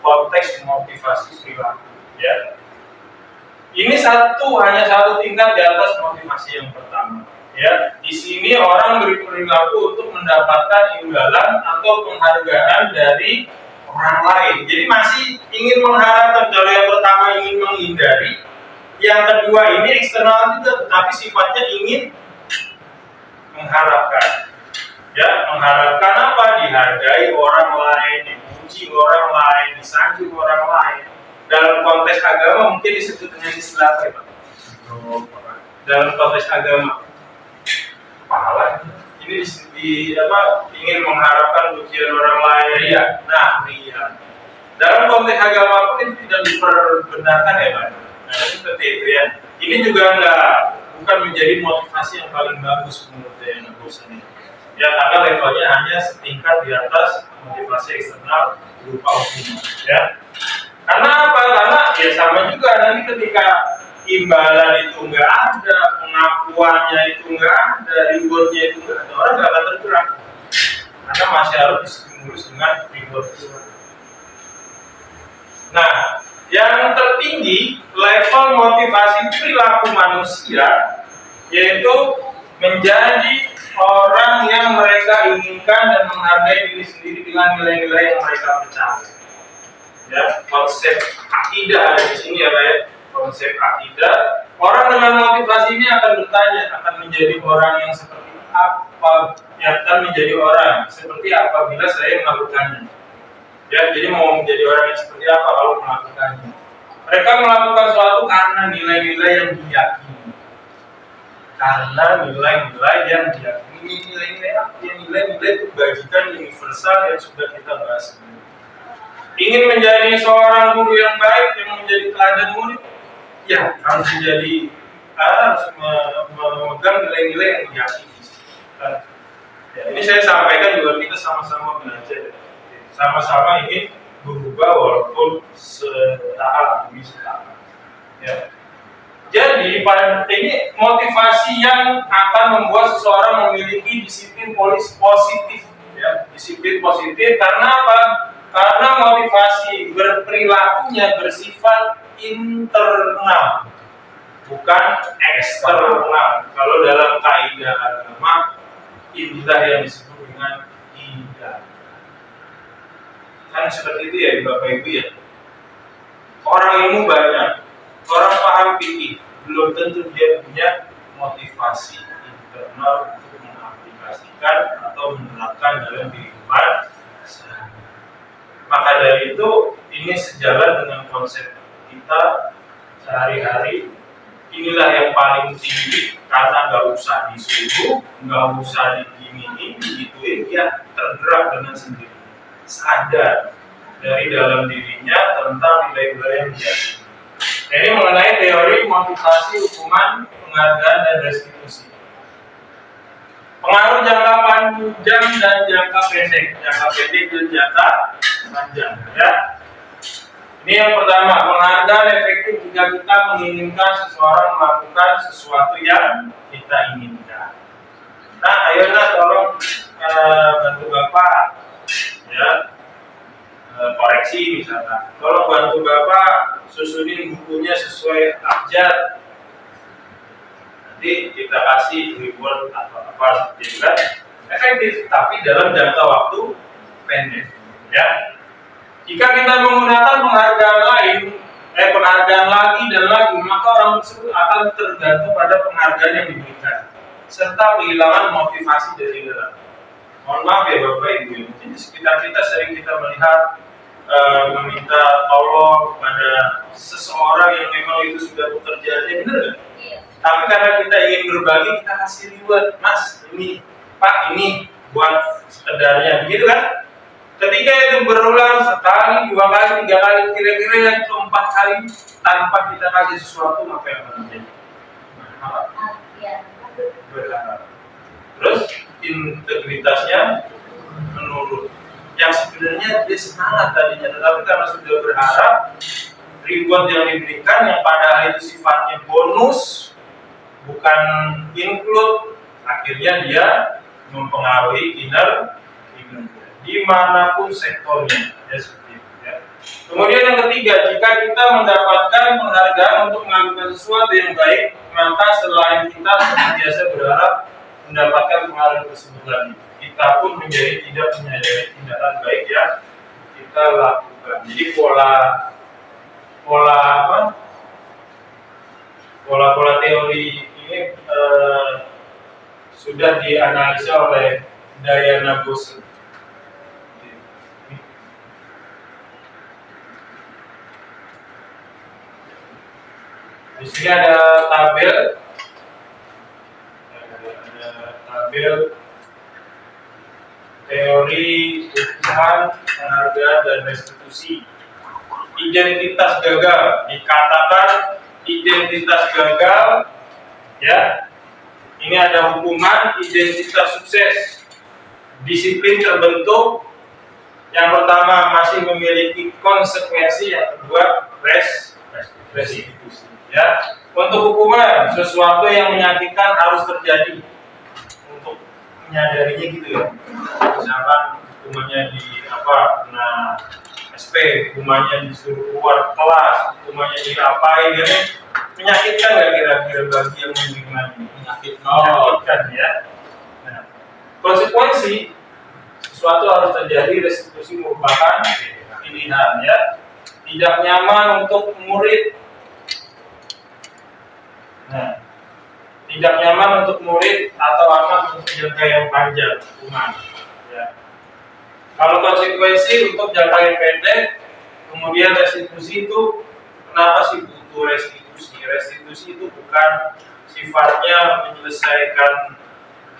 konteks motivasi perilaku. Ya. Ini hanya satu tingkat di atas motivasi yang pertama. Ya, di sini orang berperilaku untuk mendapatkan imbalan atau penghargaan dari orang lain. Jadi masih ingin mengharapkan. Kalau yang pertama ingin menghindari, yang kedua ini eksternal juga, tetapi sifatnya ingin mengharapkan. Ya, mengharapkan apa? Dihargai orang lain, dipuji orang lain, disanjung orang lain. Dalam konteks agama mungkin disebut dengan istilah apa ya, Pak? Dalam konteks agama pahala ini ingin mengharapkan pujian orang lain. Nah, ria. Dalam konteks agama pun itu tidak diperbenarkan ya, Pak. Nah, seperti itu ya. Ini juga bukan menjadi motivasi yang paling bagus menurut saya ini. Ya, karena levelnya hanya setingkat di atas motivasi eksternal berupa opini. Ya. Karena apa? Karena ya sama juga nanti ketika imbalan itu nggak ada, pengakuannya itu nggak ada, rewardnya itu nggak ada, orang nggak akan tergerak. Karena masih harus distimulus dengan reward. Nah, yang tertinggi level motivasi perilaku manusia yaitu menjadi orang yang mereka inginkan dan menghargai diri sendiri dengan nilai-nilai yang mereka percaya. Ya, konsep akidah ada di sini ya, Pak ya. Konsep akidah, orang dengan motivasi ini akan bertanya, akan menjadi orang yang seperti apa, yang akan menjadi orang seperti apa bila saya melakukannya. Ya, jadi mau menjadi orang yang seperti apa kalau melakukannya. Mereka melakukan sesuatu karena nilai-nilai yang diyakini. Karena nilai-nilai yang diyakini, nilai-nilai apa? Nilai-nilai kebajikan universal yang sudah kita bahas. Ingin menjadi seorang guru yang baik, yang menjadi teladan murid, ya harus memegang nilai-nilai yang diyakini. Ya, ini saya sampaikan juga kita sama-sama belajar, sama-sama ingin berubah walaupun setahap demi setahap. Ya. Jadi ini motivasi yang akan membuat seseorang memiliki disiplin positif, ya, disiplin positif karena apa? Karena motivasi berperilakunya bersifat internal, bukan eksternal. Kalau dalam kaidah agama, inilah yang disebut dengan hidayah. Kan seperti itu ya Bapak Ibu ya. Orang ilmu banyak, orang paham fikih, belum tentu dia punya motivasi internal untuk mengaplikasikan atau menerapkan dalam kehidupan sehari. Maka dari itu ini sejalan dengan konsep kita sehari-hari. Inilah yang paling tinggi karena nggak usah disuruh, nggak usah diginiin, digituin, dia tergerak dengan sendiri, sadar dari dalam dirinya tentang nilai-nilai yang dia. Ini mengenai teori motivasi, hukuman, penghargaan dan restitusi. Pengaruh jangka panjang dan jangka pendek dan jangka panjang. Ya. Ini yang pertama, penghargaan efektif jika kita menginginkan seseorang melakukan sesuatu yang kita inginkan. Nah, ayo tolong bantu Bapak, ya, koreksi misalnya. Tolong bantu Bapak susunin bukunya sesuai abjad. Nanti kita kasih reward atau apa seperti itu, efektif, tapi dalam jangka waktu pendek. Ya, jika kita menggunakan penghargaan lagi dan lagi, maka orang tersebut akan tergantung pada penghargaan yang diberikan, serta kehilangan motivasi dari dalam. Mohon maaf ya Bapak Ibu, di sekitar kita sering kita melihat meminta tolong kepada seseorang yang memang itu sudah pekerjaannya, benar nggak? Iya. Tapi karena kita ingin berbagi, kita kasih reward, Mas, ini Pak ini buat sekedarnya, begitu kan? Ketika itu berulang sekali, 2 kali, 3 kali, kira-kira yang keempat kali tanpa kita kasih sesuatu, maka yang akan terjadi? Mahal. Berharap. Terus integritasnya menurun. Yang sebenarnya dia semangat tadinya, tetapi karena sudah berharap reward yang diberikan yang padahal itu sifatnya bonus, bukan include, akhirnya dia mempengaruhi kinerja dimanapun sektornya, ya seperti itu. Ya. Kemudian yang ketiga, jika kita mendapatkan penghargaan untuk melakukan sesuatu yang baik, maka selain kita senantiasa berharap mendapatkan penghargaan tersebut lagi, kita pun menjadi tidak menyadari tindakan baik yang kita lakukan. Jadi pola teori ini sudah dianalisa oleh Diana Gosling. Di sini ada tabel teori hukuman, penghargaan, dan restitusi. Identitas gagal, dikatakan identitas gagal, ya. Ini ada hukuman, identitas sukses, disiplin terbentuk. Yang pertama masih memiliki konsekuensi, yang kedua restitusi. Ya, untuk hukuman sesuatu yang menyakitkan harus terjadi. Untuk menyadarinya gitu ya. Misalkan hukumannya kena SP, hukumannya disuruh keluar kelas, hukumannya diapain, ini menyakitkan nggak kira-kira bagi yang menerimanya? Menyakitkan ya. Nah, konsekuensi sesuatu harus terjadi, restitusi merupakan pilihan ya. Tidak nyaman untuk murid. Nah, tidak nyaman untuk murid atau anak untuk jangka yang panjang hukuman. Ya. Kalau konsekuensi untuk jangka yang pendek, kemudian restitusi itu kenapa sih butuh restitusi? Restitusi itu bukan sifatnya menyelesaikan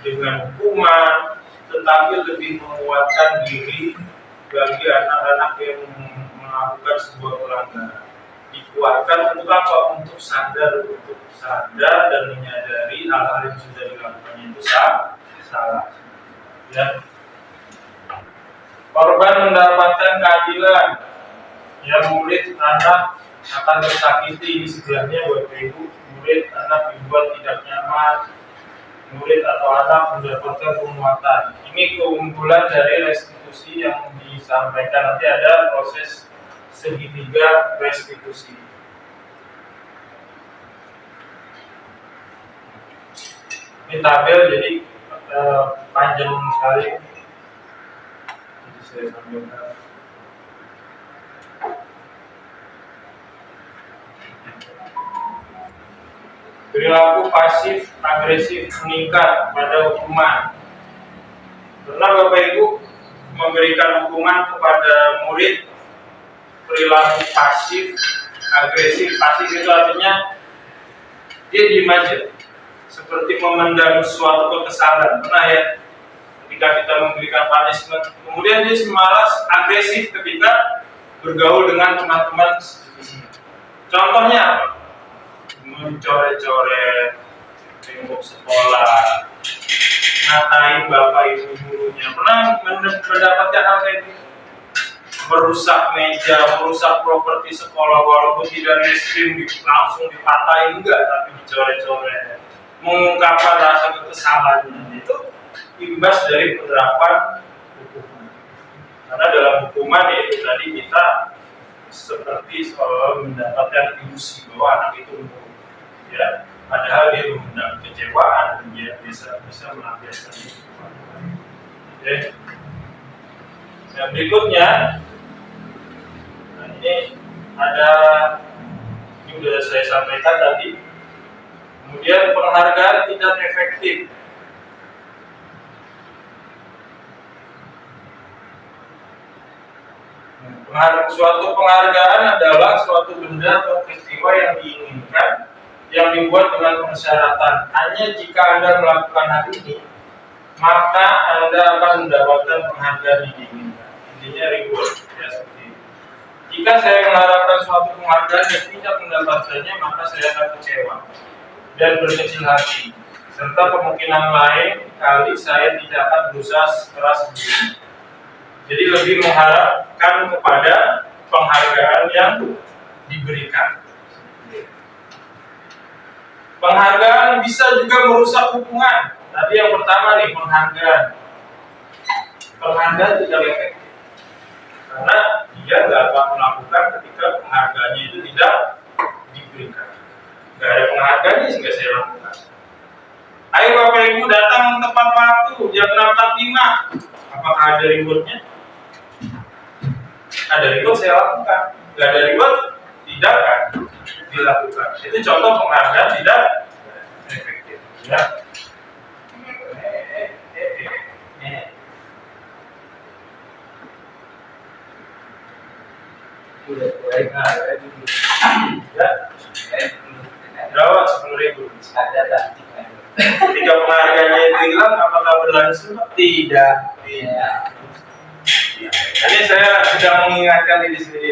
dengan hukuman, tetapi lebih menguatkan diri bagi anak-anak yang melakukan sebuah pelanggaran. Dikuatkan untuk apa? Untuk sadar dan menyadari hal-hal yang sudah dilakukannya itu salah. Ya. Korban mendapatkan keadilan. Ya, murid anak akan tersakiti di sebelahnya Bapak Ibu. Murid anak dibuat tidak nyaman. Murid atau anak mendapatkan penguatan. Ini keunggulan dari restitusi yang disampaikan. Nanti ada proses segitiga restitusi. Ini tabel jadi panjang sekali. Jadi saya sampaikan. Perilaku pasif agresif meningkat pada hukuman. Pernah Bapak Ibu memberikan hukuman kepada murid perilaku pasif agresif? Pasif itu artinya dia diam aja, seperti memendam suatu kekesalan. Pernah ya, ketika kita memberikan punishment, kemudian dia semalas agresif ketika bergaul dengan teman-teman. Contohnya apa? Mencoret-coret tembok sekolah, ngatain bapak ibu gurunya. Pernah mendapatkan hal kayak gitu? Merusak meja, merusak properti sekolah, walaupun tidak reskrim langsung dipatahin, enggak, tapi dicoret-coret. Mengungkapkan rasa kekesalannya, itu imbas dari penerapan hukuman. Karena dalam hukuman yaitu tadi kita seperti seolah mendapatkan ilusi bahwa anak itu ya, padahal dia mengundang kecewaan, dia bisa melampiaskan itu. Oke. Yang berikutnya, nah ini sudah saya sampaikan tadi. Kemudian penghargaan tidak efektif. Suatu penghargaan adalah suatu benda atau peristiwa yang diinginkan, yang dibuat dengan persyaratan. Hanya jika Anda melakukan hal ini, maka Anda akan mendapatkan penghargaan yang diinginkan. Intinya reward, ya seperti itu. Jika saya mengharapkan suatu penghargaan dan tidak mendapatkannya, maka saya akan kecewa dan berkecil hati. Serta kemungkinan lain kali saya tidak akan berusaha keras begini. Jadi lebih mengharapkan kepada penghargaan yang diberikan. Penghargaan bisa juga merusak hubungan. Tadi yang pertama nih, penghargaan. Penghargaan tidak efektif. Karena dia nggak akan melakukan ketika penghargaannya itu tidak diberikan. Nggak ada penghargaannya sehingga saya lakukan. Ayo Bapak Ibu datang tepat waktu jam 6.45. Apakah ada rewardnya? Ada reward saya lakukan. Nggak ada reward tidak akan dilakukan. Itu contoh penghargaan tidak efektif. Ya. Berapa? 10.000. Ketika penghargaannya itu hilang, apakah berlangsung? Tidak. Ini saya sedang mengingatkan diri sendiri.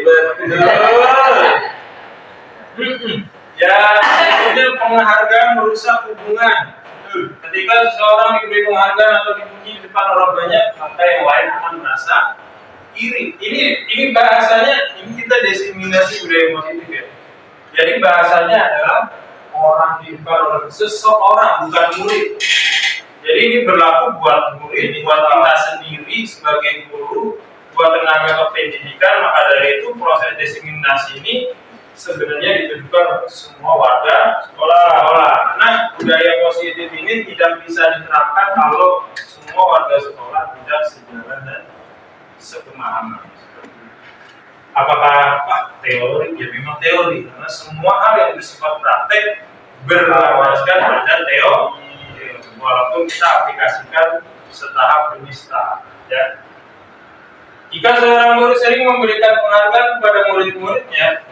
Ya, sebenarnya penghargaan merusak hubungan. Ketika seseorang diberi penghargaan atau dipuji di depan orang banyak, maka yang lain akan merasa iri. Ini bahasanya, ini kita diseminasi budaya positif ya. Jadi bahasanya adalah orang di depan orang, seseorang bukan murid. Jadi ini berlaku buat murid, buat kita sendiri sebagai guru, buat tenaga kependidikan. Maka dari itu proses diseminasi ini sebenarnya ditujukan untuk semua warga sekolah. Karena budaya positif ini tidak bisa diterapkan kalau semua warga sekolah tidak sejalan dan sepemahaman. Apakah teori? Ya memang teori, karena semua hal yang bersifat praktek berlandaskan pada teori, walaupun kita aplikasikan setahap demi setahap. Ya. Jika seorang guru sering memberikan penghargaan kepada murid-muridnya,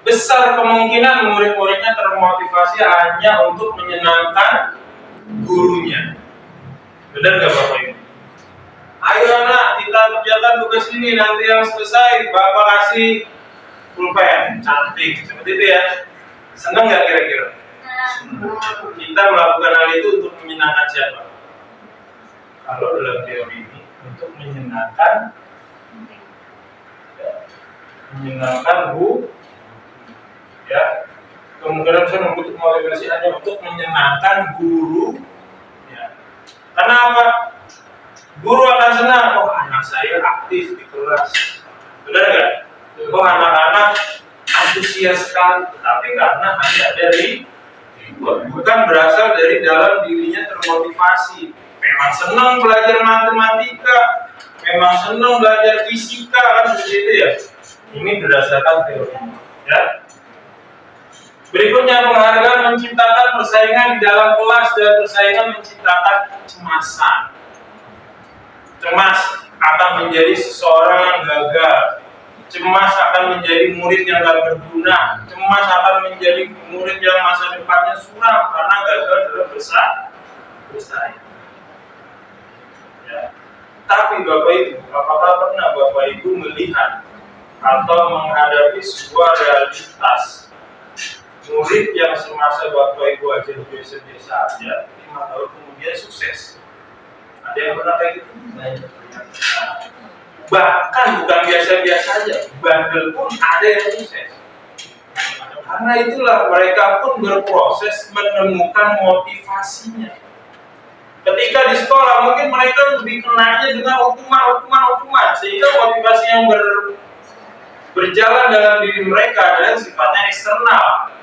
besar kemungkinan murid-muridnya termotivasi hanya untuk menyenangkan gurunya. Benar nggak Bapak Ibu? Ayo anak, kita kerjakan tugas ini, nanti yang selesai Bapak kasih pulpen cantik, seperti itu ya. Senang nggak kira-kira? Kita melakukan hal itu untuk menyenangkan siapa? Kalau dalam teori ini untuk menyenangkan bu, ya. Kemungkinan saya membutuhkan motivasi hanya untuk menyenangkan guru, ya. Karena apa? Guru akan senang, oh anak saya aktif di kelas, benar nggak? Oh anak-anak antusias sekali, tapi karena hanya dari bukan berasal dari dalam dirinya termotivasi. Memang senang belajar matematika, memang senang belajar fisika, kan seperti itu ya. Ini berdasarkan teori, ya. Berikutnya, penghargaan menciptakan persaingan di dalam kelas dan persaingan menciptakan kecemasan. Cemas akan menjadi seseorang yang gagal. Cemas akan menjadi murid yang gak berguna. Cemas akan menjadi murid yang masa depannya suram karena gagal dalam bersaing. Ya. Tapi Bapak Ibu, apakah pernah Bapak Ibu melihat atau menghadapi sebuah realitas murid yang semasa Bapak Ibu ajar biasa-biasa aja, 5 tahun kemudian sukses? Ada yang pernah kayak gitu? Bahkan bukan biasa-biasa aja, bandel pun ada yang sukses. Karena itulah mereka pun berproses menemukan motivasinya. Ketika di sekolah mungkin mereka lebih kenanya dengan hukuman, sehingga motivasi yang berjalan dalam diri mereka adalah sifatnya eksternal.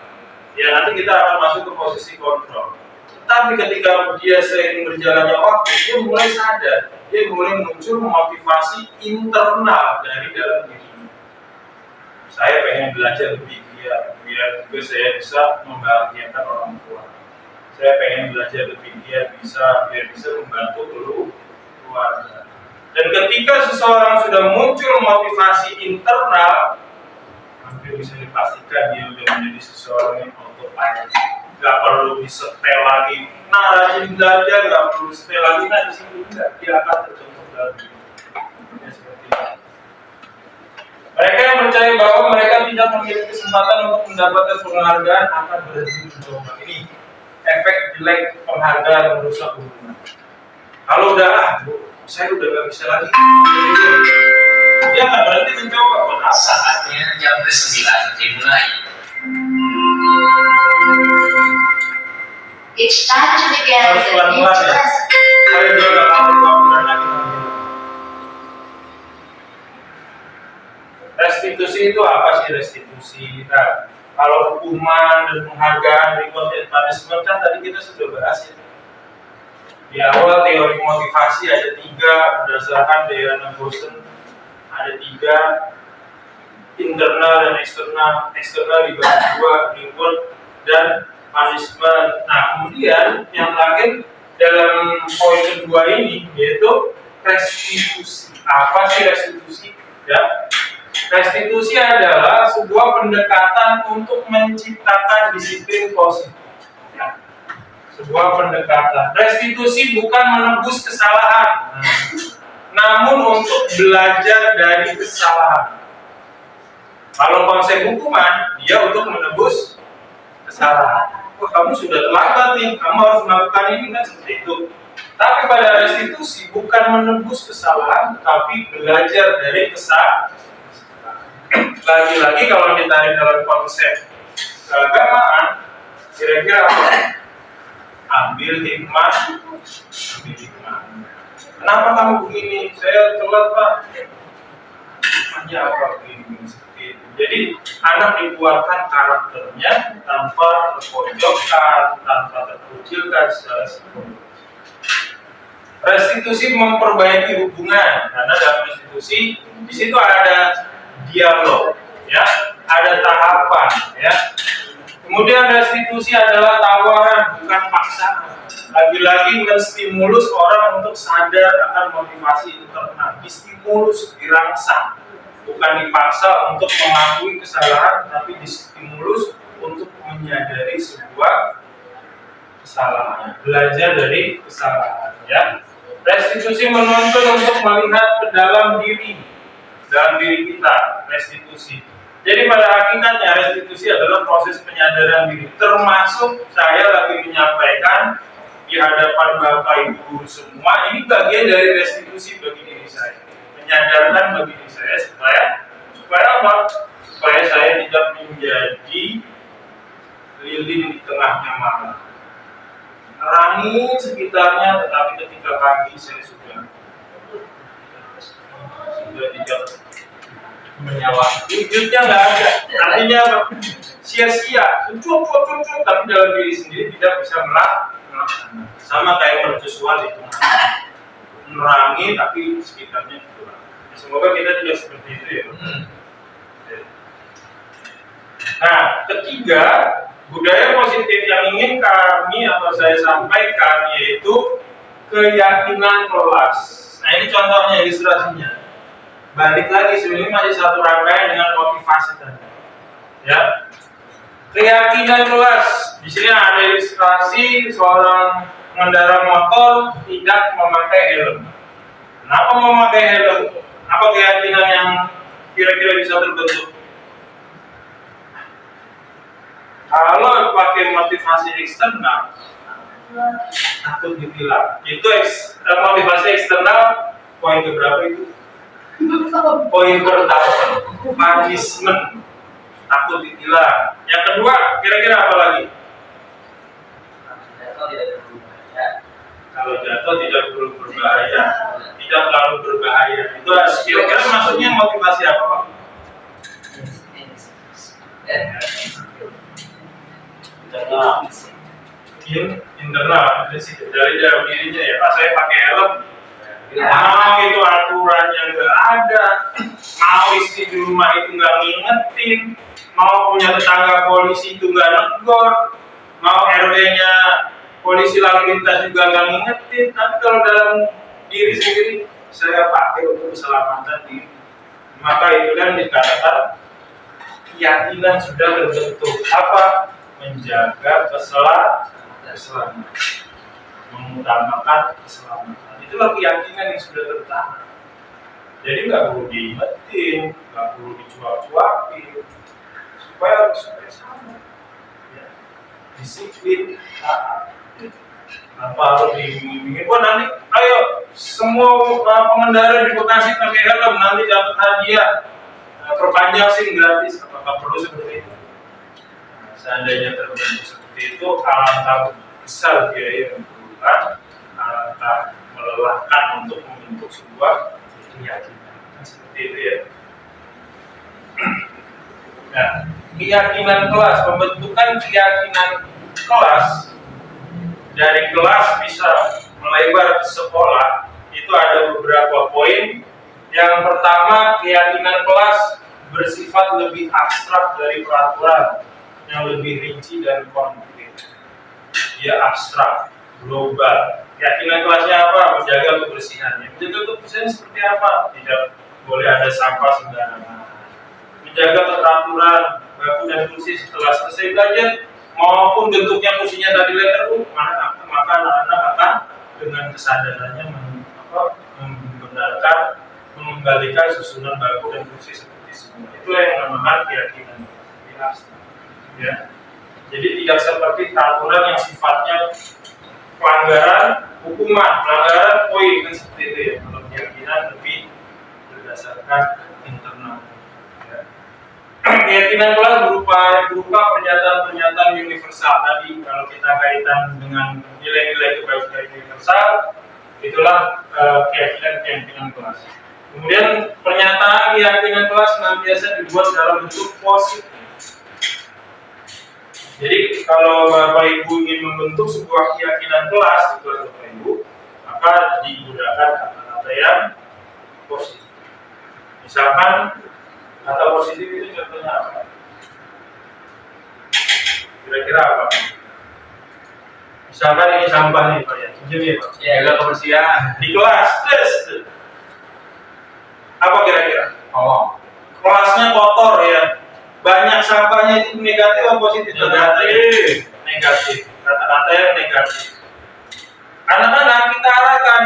Ya nanti kita akan masuk ke posisi kontrol. Tapi ketika dia seiring berjalannya waktu, dia mulai sadar, dia mulai muncul motivasi internal dari dalam diri. Saya pengen belajar lebih biar juga saya bisa membahagiakan orang tua. Saya pengen belajar lebih biar bisa membantu keluarga. Dan ketika seseorang sudah muncul motivasi internal, hampir bisa dipastikan dia sudah menjadi seseorang yang autopilot. nggak perlu disetel lagi. Nah, rajin belajar nggak perlu setel lagi. Nah, di sini enggak, dia akan tercontoh dalam diri. Ya, seperti itu. Mereka yang percaya bahwa mereka tidak memiliki kesempatan untuk mendapatkan penghargaan akan berhenti mencoba. Ini efek jelek penghargaan merusak hubungan. Kalau udah saya udah nggak bisa lagi, dia akan berhenti mencoba. Kenapa? Saatnya jam 9 dimulai. It's time to begin Harus the pelan-pelan next ya. lesson. Saya juga nggak mau kemudian lagi. Restitusi itu apa sih restitusi? Nah, kalau hukuman dan penghargaan, reward and punishment kan tadi kita sudah bahas ya. Di awal teori motivasi ada 3 berdasarkan Diana Boston, ada 3 internal dan eksternal. Eksternal dibagi 2, reward dan punishment. Nah, kemudian yang terakhir dalam poin kedua ini yaitu restitusi. Apa sih restitusi? Ya, restitusi adalah sebuah pendekatan untuk menciptakan disiplin positif. Ya, sebuah pendekatan. Restitusi bukan menebus kesalahan, namun untuk belajar dari kesalahan. Kalau konsep hukuman, dia untuk menebus kesalahan. Wah, kamu sudah terlambat nih, kamu harus melakukan ini kan seperti itu. Tapi pada restitusi bukan menebus kesalahan, tapi belajar dari kesalahan. Lagi-lagi kalau ditarik dalam konsep keagamaan, kira-kira apa? Ambil hikmah. Kenapa kamu begini? Saya telat, Pak. Hikmahnya apa begini? Jadi anak dikuatkan karakternya tanpa terpojokkan, tanpa terkucilkan secara psikologis. Restitusi memperbaiki hubungan karena dalam restitusi di situ ada dialog, ya, ada tahapan, ya. Kemudian restitusi adalah tawaran bukan paksaan. Lagi-lagi menstimulus orang untuk sadar akan motivasi internal, distimulus, dirangsang. Bukan dipaksa untuk mengakui kesalahan, tapi distimulus untuk menyadari sebuah kesalahan, belajar dari kesalahan. Ya, restitusi menuntut untuk melihat ke dalam diri kita. Restitusi. Jadi pada hakikatnya restitusi adalah proses penyadaran diri, termasuk saya lagi menyampaikan di hadapan Bapak Ibu guru semua. Ini bagian dari restitusi bagi diri saya. Menyadarkan bagi diri saya supaya apa? Supaya saya tidak menjadi lilin di tengahnya malam, nerangi sekitarnya, tetapi ketika pagi saya sudah tidak menyawa. Wujudnya nggak ada, artinya sia-sia, cukup, tapi dalam diri sendiri tidak bisa melaksanakan. Sama kayak mercusuar itu, menerangi tapi sekitarnya kurang. Semoga kita tidak seperti itu ya. Nah, ketiga, budaya positif yang ingin kami atau saya sampaikan yaitu keyakinan kelas. Nah, ini contohnya, ilustrasinya. Balik lagi, sebenarnya masih satu rangkaian dengan motivasi tadi. Ya, keyakinan kelas. Di sini ada ilustrasi seorang pengendara motor tidak memakai helm. Kenapa memakai helm? Apa keyakinan yang kira-kira bisa terbentuk? Kalau pakai motivasi eksternal, takut ditilang. Itu motivasi eksternal. Poin keberapa itu? Poin pertama, punishment, takut ditilang. Yang kedua, kira-kira apa lagi? Kalau jatuh tidak perlu berbahaya, tidak terlalu berbahaya. Itu kira-kira maksudnya motivasi apa, Pak? Internal, dari dalam dirinya ya. Pak, saya pakai helm. Mau itu aturannya nggak ada, mau istri di rumah itu nggak ngingetin, mau punya tetangga polisi itu nggak negor, mau RW-nya polisi lalu lintas juga nggak ngingetin. Tapi kalau dalam diri sendiri saya pakai untuk keselamatan diri, maka itu kan dikatakan keyakinan sudah terbentuk. Apa? menjaga keselamatan, mengutamakan keselamatan. Itulah keyakinan yang sudah tertanam. Jadi nggak perlu diingetin, nggak perlu dicuak-cuakin, supaya sama, ya. Disiplin, taat. Tanpa harus diiming-imingin, wah nanti ayo semua pengendara di Bekasi pakai helm, nanti dapat hadiah perpanjang SIM gratis. Apakah perlu seperti itu? Nah, seandainya terbentuk seperti itu, alangkah besar biaya yang diperlukan, alangkah melelahkan untuk membentuk sebuah keyakinan. Seperti itu ya. Nah, keyakinan kelas, pembentukan keyakinan kelas dari kelas bisa melebar ke sekolah, itu ada beberapa poin. Yang pertama, keyakinan kelas bersifat lebih abstrak dari peraturan yang lebih rinci dan konkret. Dia abstrak, global. Keyakinan kelasnya apa? Menjaga kebersihannya. Menjaga kebersihan seperti apa? Tidak boleh ada sampah sembarangan. Menjaga keteraturan baku dan kursi setelah selesai belajar, maupun bentuknya kursinya tadi letter U, maka anak-anak akan dengan kesadarannya membenarkan, mengembalikan susunan baku dan kursi seperti semula. Itu yang dinamakan keyakinan abstrak. Ya. Jadi tidak seperti peraturan yang sifatnya pelanggaran hukuman, pelanggaran poin kan seperti itu ya. Kalau keyakinan lebih berdasarkan internal. Ya. Keyakinan kelas berupa pernyataan-pernyataan universal. Tadi kalau kita kaitan dengan nilai-nilai kebaikan universal, itulah keyakinan kelas. Kemudian pernyataan keyakinan kelas senantiasa dibuat dalam bentuk positif. Jadi kalau Bapak Ibu ingin membentuk sebuah keyakinan kelas di kelas Bapak Ibu, maka digunakan kata-kata yang positif. Misalkan kata positif itu contohnya apa? Kira-kira apa? Misalkan ini sampah nih Pak ya, pinjam ya Pak. Ya, jaga kebersihan. Di kelas, apa kira-kira? Oh, Kelasnya kotor ya. Banyak sampahnya, itu negatif atau positif? Negatif. Negatif. Kata-kata yang negatif. Anak-anak kita arahkan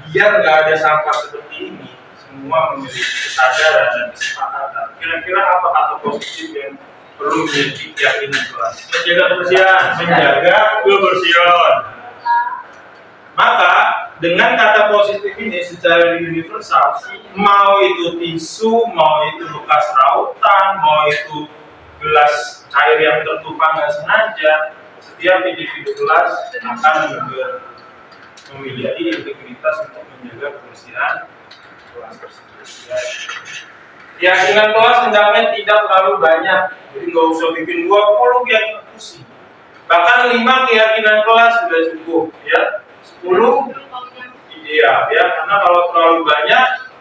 biar nggak ada sampah seperti ini. Semua memiliki kesadaran dan kesepakatan. Kira-kira apa kata positif yang perlu menjadi keyakinan kelas? Menjaga kebersihan. Menjaga kebersihan. Maka dengan kata positif ini secara universal, mau itu tisu, mau itu bekas rautan, mau itu gelas air yang tertumpah nggak sengaja, setiap individu kelas akan memiliki integritas untuk menjaga kebersihan kelas tersebut. Keyakinan kelas hendaknya tidak terlalu banyak, jadi nggak usah bikin 20 keyakinan kursi. Bahkan 5 keyakinan kelas sudah cukup, ya. 10 ideal ya, karena kalau terlalu banyak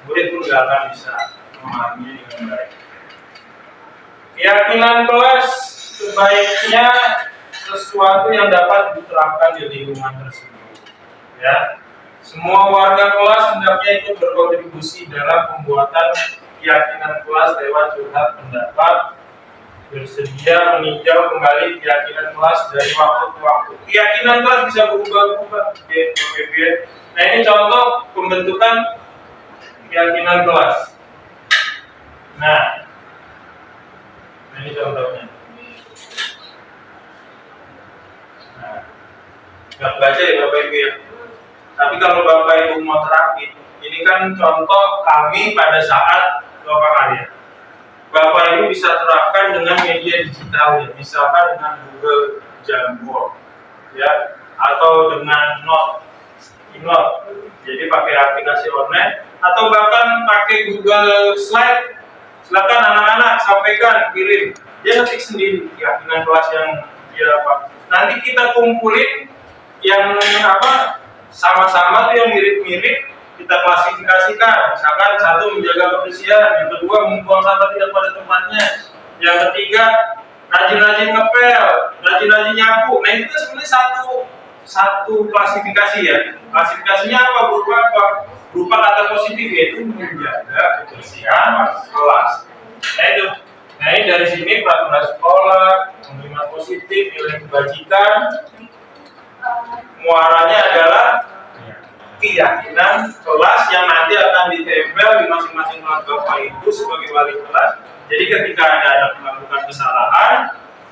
murid pun nggak akan bisa memahami dengan baik. Keyakinan kelas sebaiknya sesuatu yang dapat diterapkan di lingkungan tersebut. Ya, semua warga kelas hendaknya ikut berkontribusi dalam pembuatan keyakinan kelas lewat curhat pendapat, bersedia meninjau kembali keyakinan kelas dari waktu ke waktu. Keyakinan kelas bisa berubah-ubah. Nah ini contoh pembentukan keyakinan kelas. Nah ini contohnya. Nah, nggak baca ya Bapak Ibu ya. Tapi kalau Bapak Ibu mau terapin, ini kan contoh kami pada saat Bapak Karya. Bapak Ibu bisa terapkan dengan media digital ya, misalkan dengan Google Jamboard ya, atau dengan Note, jadi pakai aplikasi online, atau bahkan pakai Google Slide. Silakan anak-anak sampaikan, kirim, dia ngetik sendiri keyakinan kelas yang dia apa. Nanti kita kumpulin yang apa sama-sama tuh yang mirip-mirip, kita klasifikasikan. Misalkan satu menjaga kebersihan, yang kedua membuang sampah tidak pada tempatnya, yang ketiga rajin-rajin ngepel, rajin-rajin nyapu. Nah itu sebenarnya satu klasifikasi ya. Klasifikasinya apa? Berupa kata positif, yaitu menjaga kebersihan kelas. Nah itu Nah, ini dari sini peraturan sekolah, pengiriman positif, nilai kebajikan, muaranya adalah keyakinan kelas yang nanti akan ditempel di masing-masing kelas Bapak Ibu sebagai wali kelas. Jadi ketika ada anak melakukan kesalahan,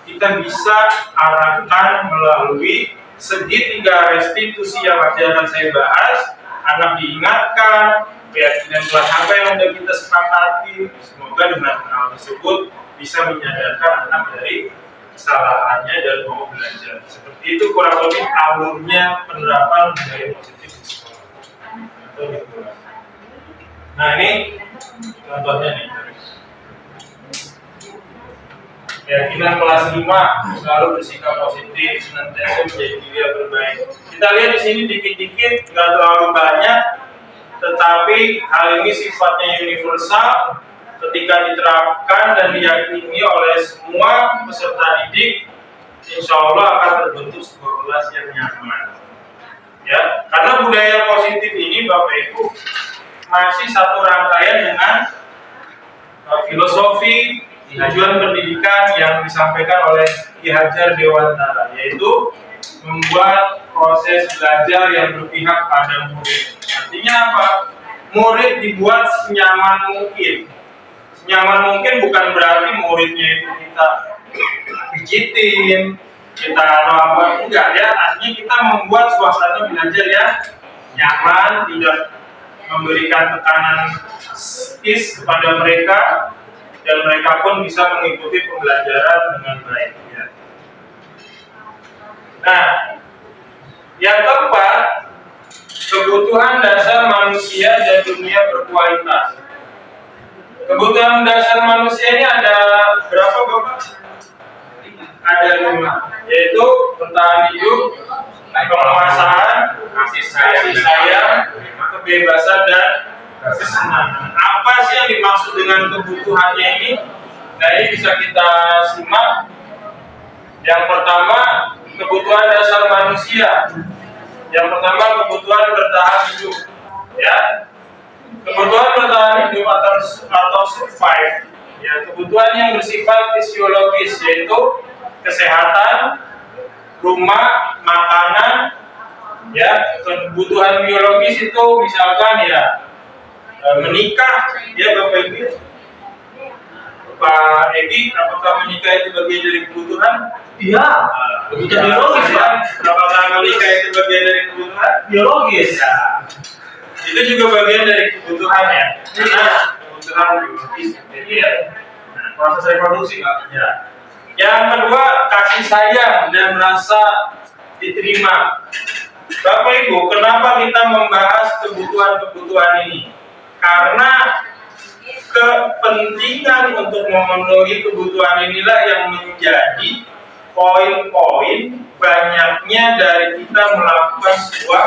kita bisa arahkan melalui segitiga restitusi yang nanti akan saya bahas. Anak diingatkan keyakinan kelas apa yang sudah kita sepakati. Semoga dengan hal tersebut bisa menyadarkan anak dari kesalahannya dan mau belajar. Seperti itu kurang lebih alurnya penerapan budaya positif di sekolah. Nah, ini contohnya nih. Keyakinan kelas 5 selalu bersikap positif, senantiasa menjadi diri yang terbaik. Kita lihat di sini dikit-dikit, nggak terlalu banyak, tetapi hal ini sifatnya universal. Ketika diterapkan dan diyakini oleh semua peserta didik, insya Allah akan terbentuk sebuah kelas yang nyaman. Ya, karena budaya positif ini, Bapak Ibu, masih satu rangkaian dengan filosofi tujuan pendidikan yang disampaikan oleh Ki Hajar Dewantara, yaitu membuat proses belajar yang berpihak pada murid. Artinya apa? Murid dibuat senyaman mungkin. Senyaman mungkin bukan berarti muridnya itu kita pijitin, kita apa, enggak ya. Artinya kita membuat suasana belajar yang nyaman, tidak memberikan tekanan psikis kepada mereka, dan mereka pun bisa mengikuti pembelajaran dengan baik. Ya. Nah, yang keempat, kebutuhan dasar manusia dan dunia berkualitas. Kebutuhan dasar manusia ini ada berapa, Bapak? Ada 5, yaitu bertahan hidup, penguasaan, kasih sayang, kebebasan, dan kesenangan. Apa sih yang dimaksud dengan kebutuhannya ini? Nah, ini bisa kita simak. Yang pertama, kebutuhan dasar manusia. Yang pertama, kebutuhan bertahan hidup. Ya, kebutuhan bertahan hidup atau survive. Ya, kebutuhan yang bersifat fisiologis, yaitu kesehatan, rumah, makanan. Ya, kebutuhan biologis itu misalkan ya menikah, ya Bapak Ibu. Pak Edi, apakah menikah itu bagian dari kebutuhan? Iya, kebutuhan biologis, Pak. Apakah menikah itu bagian dari kebutuhan? Biologis. Ya. Itu juga bagian dari kebutuhan ya. Karena kebutuhan biologis. Jadi ya, Proses reproduksi, Pak. ya. Yang kedua, kasih sayang dan rasa diterima. Bapak Ibu, kenapa kita membahas kebutuhan-kebutuhan ini? Karena kepentingan untuk memenuhi kebutuhan inilah yang menjadi poin-poin banyaknya dari kita melakukan sebuah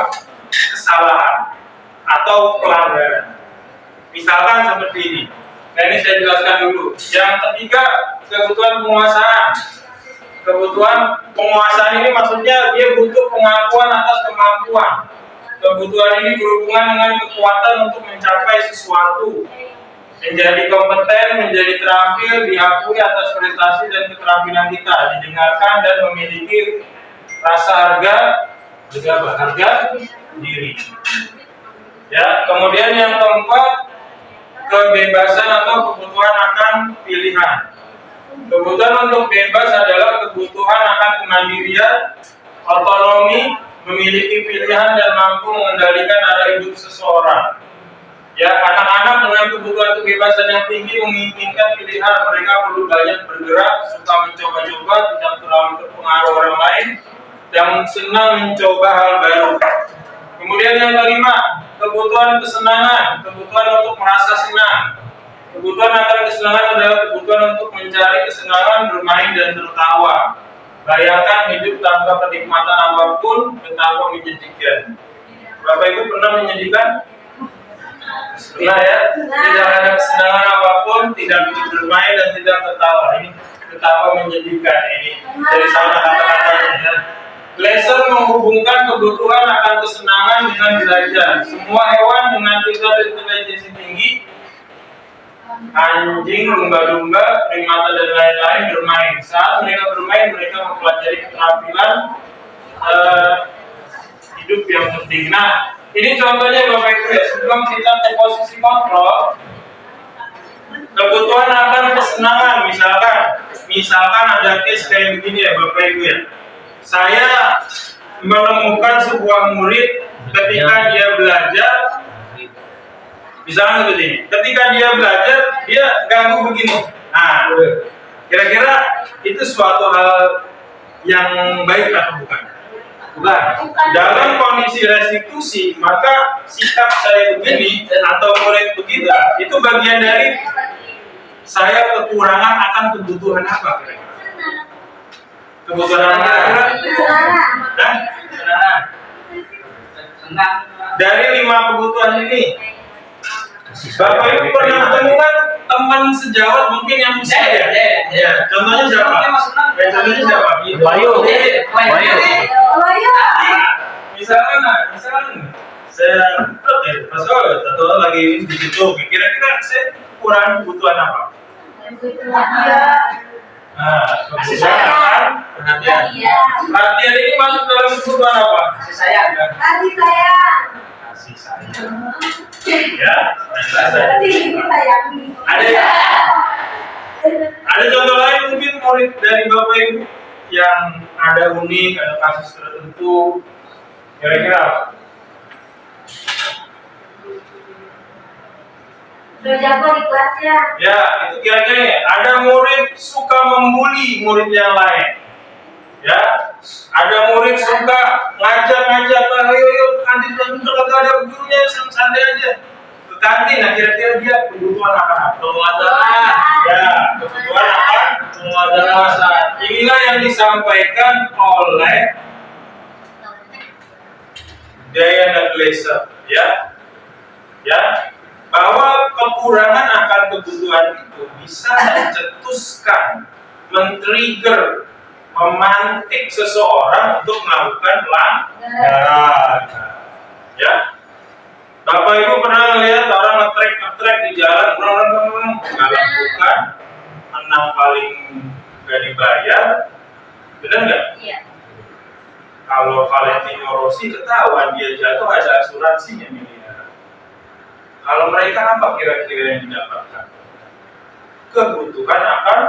kesalahan atau pelanggaran. Misalkan seperti ini. Nah, ini saya jelaskan dulu. Yang ketiga, kebutuhan penguasaan. Kebutuhan penguasaan ini maksudnya dia butuh pengakuan atas kemampuan. Kebutuhan ini berhubungan dengan kekuatan untuk mencapai sesuatu, menjadi kompeten, menjadi terampil, diakui atas prestasi dan keterampilan kita, didengarkan dan memiliki rasa harga diri. Ya, kemudian yang keempat, kebebasan atau kebutuhan akan pilihan. Kebutuhan untuk bebas adalah kebutuhan akan kemandirian, otonomi, memiliki pilihan dan mampu mengendalikan arah hidup seseorang. Ya, anak-anak dengan kebutuhan kebebasan yang tinggi menginginkan pilihan. Mereka perlu banyak bergerak, suka mencoba-coba, tidak terlalu terpengaruh orang lain, dan senang mencoba hal baru. Kemudian yang kelima, kebutuhan kesenangan, kebutuhan untuk merasa senang. Kebutuhan akan kesenangan adalah kebutuhan untuk mencari kesenangan, bermain dan tertawa. Bayangkan hidup tanpa kenikmatan apapun, betapa menyedihkan. Bapak Ibu pernah menyedihkan? Pernah ya? Tidak ada kesenangan apapun, tidak bisa bermain dan tidak tertawa. Ini betapa menyedihkan. Ini dari sana kata-katanya ya. Glasser menghubungkan kebutuhan akan kesenangan dengan belajar. Semua hewan dengan tingkat intelijensi tinggi anjing, lumba-lumba, primata dan lain-lain bermain. Saat mereka bermain, mereka mempelajari keterampilan hidup yang penting. Nah, ini contohnya Bapak Ibu ya. Sebelum kita ke posisi kontrol, kebutuhan akan kesenangan. Misalkan ada case kayak begini ya Bapak Ibu ya. Saya menemukan sebuah murid ketika dia belajar, misalnya seperti ini. Ketika dia belajar, dia ganggu begini. Nah, kira-kira itu suatu hal yang baik atau bukan? Bukan. Dalam kondisi restitusi, maka sikap saya begini atau murid begitu, itu bagian dari saya kekurangan akan kebutuhan apa kira-kira? Kebutuhan apa kira-kira? Dan Senang. dari 5 kebutuhan ini, Bapak Ibu pernah temukan teman sejawat mungkin yang usia ya? Ya, contohnya siapa? Contohnya siapa? Bayu. Misalnya saya pas atau lagi di situ, kira-kira saya kurang kebutuhan apa? Nah, kebutuhan perhatian ini masuk dalam kebutuhan apa? Kasih sayang. Kasih sayang. Kasih sayang. Ya, ada contoh lain mungkin murid dari Bapak Ibu yang ada unik, ada kasus tertentu, kira-kira apa? Udah jago di kelasnya. Ya, itu kira-kira ya. Ada murid suka membuli murid yang lain. Ya, ada murid suka ngajak-ngajak, ayo kantin kalau ada gurunya santai aja. Ke kantin, nah kira-kira dia kebutuhan apa? Penguasaan. Ya, kebutuhan apa? Penguasaan. Inilah yang disampaikan oleh Diana Glaser, ya, bahwa kekurangan akan kebutuhan itu bisa mencetuskan, men-trigger, memantik seseorang untuk melakukan pelanggaran. Ya, Bapak Ibu pernah melihat orang ngetrek di jalan, nggak lakukan, menang paling nggak dibayar, benar nggak? Iya. Kalau Valentino Rossi ketahuan dia jatuh ada asuransinya miliaran. Kalau mereka apa kira-kira yang didapatkan? Kebutuhan akan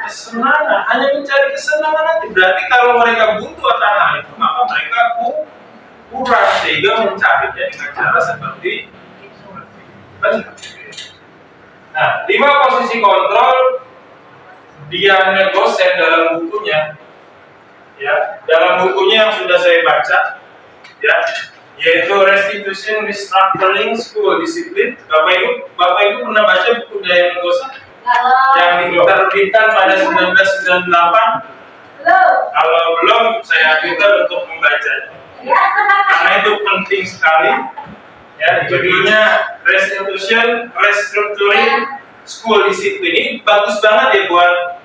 kesenangan, hanya mencari kesenangan aja. Berarti kalau mereka butuh akan hal itu, maka mereka kurang sehingga mencarinya dengan cara seperti itu. Nah, 5 posisi kontrol Diana Gosen dalam bukunya, ya, dalam bukunya yang sudah saya baca, ya, yaitu Restitution Restructuring School Discipline. Bapak Ibu pernah baca buku Diana Gosen yang diterbitkan pada 1998? Kalau belum, saya anjurkan untuk membacanya. Karena itu penting sekali. Ya, judulnya Restitution Restructuring School Discipline. Ini bagus banget ya buat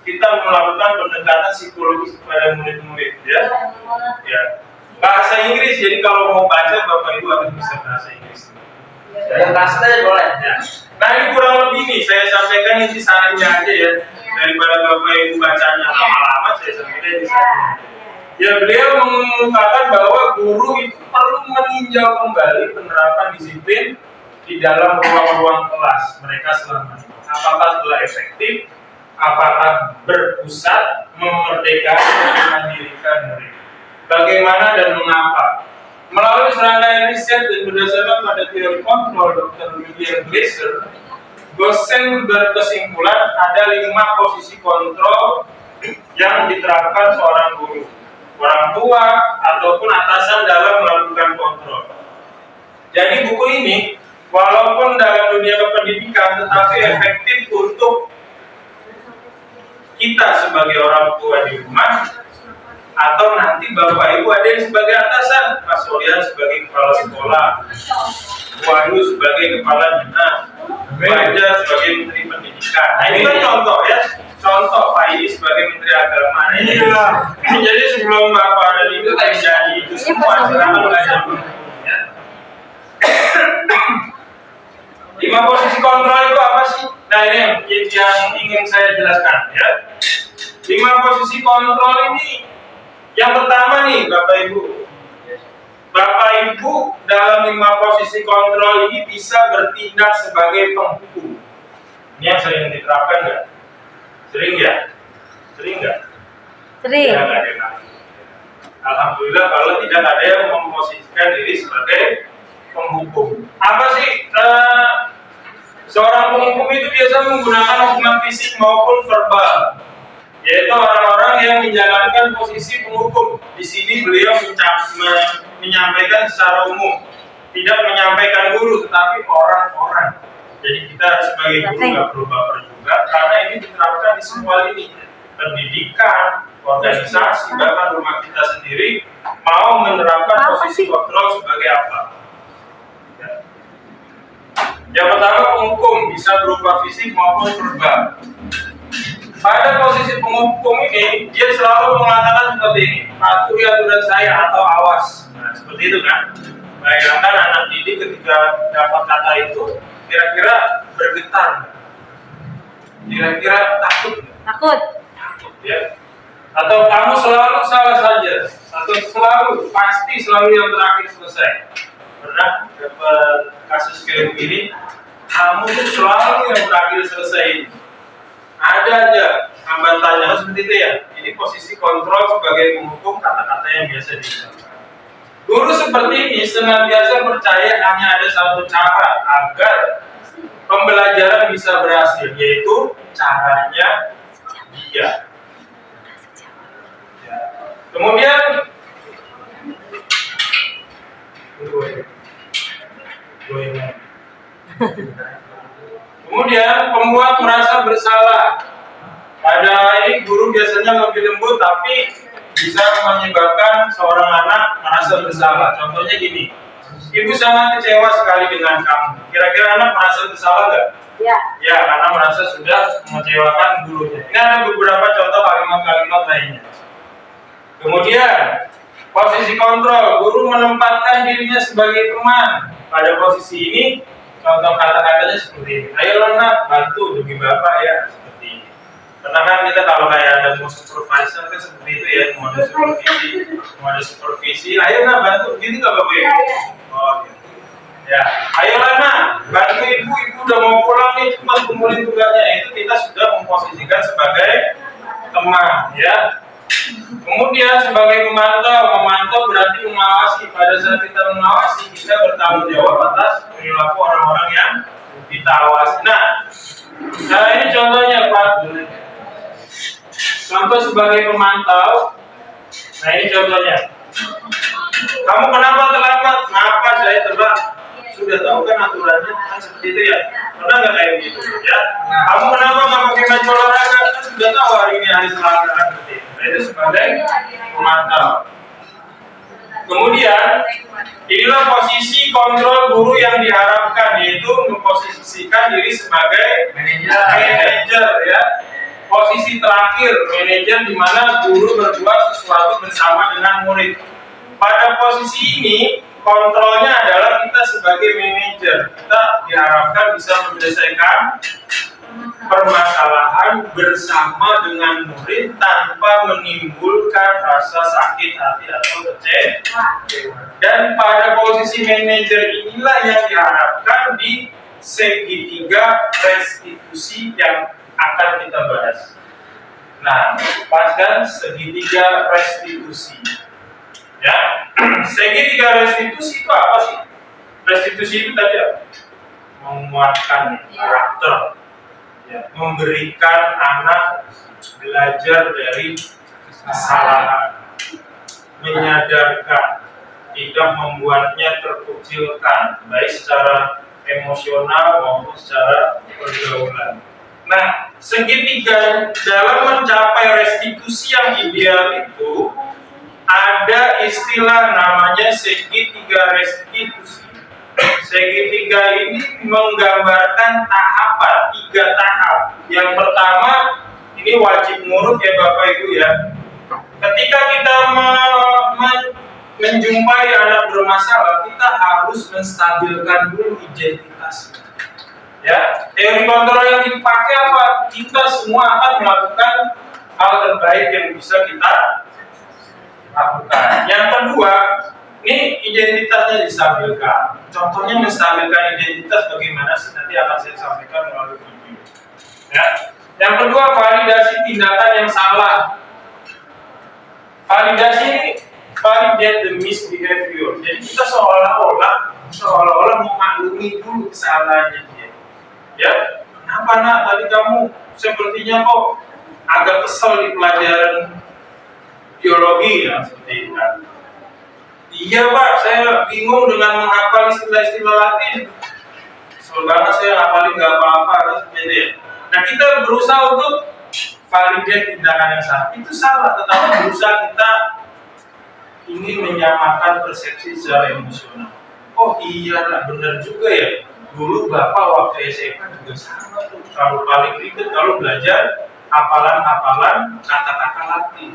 kita melakukan pendekatan psikologis kepada murid-murid, ya. Ya. Bahasa Inggris, jadi kalau mau baca Bapak Ibu harus bisa bahasa Inggris. Yang kasih boleh. Ya. Nah, ini kurang lebih nih saya sampaikan intisarinya aja ya. Daripada Bapak Ibu bacanya lama-lama, saya sampaikan intisarinya. Ya, beliau mengungkapkan bahwa guru itu perlu meninjau kembali penerapan disiplin di dalam ruang-ruang kelas mereka selama ini. Apakah telah efektif? Apakah berpusat, memerdekakan, dan memandirikan murid? Bagaimana dan mengapa? Melalui serangkaian riset dan berdasarkan pada teori kontrol Dr. William Glaser, Gosen berkesimpulan ada 5 posisi kontrol yang diterapkan seorang guru, orang tua, ataupun atasan dalam melakukan kontrol. Jadi buku ini, walaupun dalam dunia kependidikan, tetapi efektif untuk kita sebagai orang tua di rumah, atau nanti Bapak Ibu ada yang sebagai atasan, Pak Solian sebagai kepala sekolah, Wahyu sebagai kepala dinas, Fajar sebagai menteri pendidikan. Nah ini kan contoh ya, contoh Pak Idi sebagai menteri agama. Nah ini jadi sebelum Bapak ada itu jadi itu semua sekarang belajar ya. 5 posisi kontrol itu apa sih? Nah ini yang ingin saya jelaskan ya. 5 posisi kontrol ini, yang pertama nih Bapak Ibu. Bapak Ibu dalam 5 posisi kontrol ini bisa bertindak sebagai penghukum. Ini yang sering diterapkan nggak? Sering ya? Sering nggak? Sering. Ya, nggak ada. Alhamdulillah kalau tidak ada yang memposisikan diri sebagai penghukum. Apa sih seorang penghukum itu biasa menggunakan hukuman fisik maupun verbal, yaitu orang-orang yang menjalankan posisi penghukum. Di sini beliau menyampaikan secara umum, tidak menyampaikan guru, tetapi orang-orang. Jadi kita sebagai guru nggak perlu baper juga, karena ini diterapkan di semua lini, pendidikan, organisasi, bahkan rumah kita sendiri mau menerapkan posisi kontrol sebagai apa? Ya. Yang pertama, penghukum bisa berupa fisik maupun verbal. Pada posisi penghukum ini, dia selalu mengatakan seperti ini, patuhi aturan saya atau awas. Nah, seperti itu kan? Bayangkan anak didik ketika dapat kata itu, kira-kira bergetar, kira-kira takut, Takut. ya? Atau kamu selalu salah saja, atau pasti selalu yang terakhir selesai. Pernah dapat kasus kayak begini, kamu tuh selalu yang terakhir selesai. Ada aja hambatannya seperti itu ya. Ini posisi kontrol sebagai penghukum, kata-kata yang biasa digunakan. Guru seperti ini senantiasa percaya hanya ada satu cara agar pembelajaran bisa berhasil, yaitu caranya dia. Ya. Kemudian pembuat merasa bersalah. Pada ini guru biasanya lebih lembut, tapi bisa menyebabkan seorang anak merasa bersalah. Contohnya gini, ibu sangat kecewa sekali dengan kamu. Kira-kira anak merasa bersalah nggak? Ya. Ya, karena merasa sudah mengecewakan gurunya. Ini ada beberapa contoh kalimat-kalimat lainnya. Kemudian, posisi kontrol, guru menempatkan dirinya sebagai teman. Pada posisi ini, contoh kata-katanya seperti ini. Ayo nak, bantu demi bapak ya, seperti ini. Karena kan kita kalau kayak ada mau supervisor kan seperti itu ya, mau ada supervisi, ayo nak bantu, gitu nggak bapak ya? Oh gitu. Ya, ayolah nak, bantu ibu udah mau pulang nih, cepat kumpulin tugasnya. Itu kita sudah memposisikan sebagai teman, ya. Kemudian sebagai memantau berarti mengawasi. Pada saat kita mengawasi, kita bertanggung jawab atas perilaku orang-orang yang kita awasi. Nah ini contohnya Pak. Contoh sebagai pemantau. Nah ini contohnya. Kamu kenapa terlambat? Kenapa saya terlambat? Sudah tahu kan aturannya kan seperti itu ya. Pernah nggak kayak gitu ya? Kamu kenapa nggak pakai baju olahraga? Kan sudah tahu hari ini hari Selasa kan seperti itu. Itu sebagai pemantau. Kemudian inilah posisi kontrol guru yang diharapkan, yaitu memposisikan diri sebagai manajer ya. Posisi terakhir manajer di mana guru berbuat sesuatu bersama dengan murid. Pada posisi ini kontrolnya adalah kita sebagai manajer. Kita diharapkan bisa menyelesaikan permasalahan bersama dengan murid tanpa menimbulkan rasa sakit hati atau kecewa. Dan pada posisi manajer inilah yang diharapkan di segitiga restitusi yang akan kita bahas. Nah, paskan segitiga restitusi. Ya, segitiga restitusi itu apa sih? Restitusi itu tadi apa? Menguatkan karakter, ya, memberikan anak belajar dari kesalahan, menyadarkan, tidak membuatnya terkucilkan, baik secara emosional maupun secara pergaulan. Nah, segitiga dalam mencapai restitusi yang ideal itu ada istilah namanya segitiga restitusi. Segitiga ini menggambarkan tahapan, 3 tahap. Yang pertama, ini wajib nurut ya Bapak Ibu ya. Ketika kita menjumpai anak bermasalah, kita harus menstabilkan dulu identitasnya. Teori kontrol yang dipakai apa? Kita semua akan melakukan hal terbaik yang bisa kita lakukan. Yang kedua, ini identitasnya distabilkan. Contohnya menstabilkan identitas bagaimana sih, nanti akan saya sampaikan melalui video. Ya. Yang kedua, validasi tindakan yang salah. Validasi ini validate the misbehavior. Jadi kita seolah-olah memaklumi dulu kesalahannya dia. Ya, kenapa nak tadi kamu sepertinya kok agak kesel di pelajaran biologi ya seperti itu kan? Iya Pak, saya bingung dengan menghafal istilah-istilah Latin. Kesel banget saya ngapalin nggak apa-apa kan seperti itu ya. Nah kita berusaha untuk validate tindakan yang salah. Itu salah, tetapi berusaha kita ingin menyamakan persepsi secara emosional. Oh iya lah, benar juga ya. Dulu Bapak waktu SMA juga sama tuh. Kalau paling ribet kalau belajar hafalan-hafalan kata-kata Latin.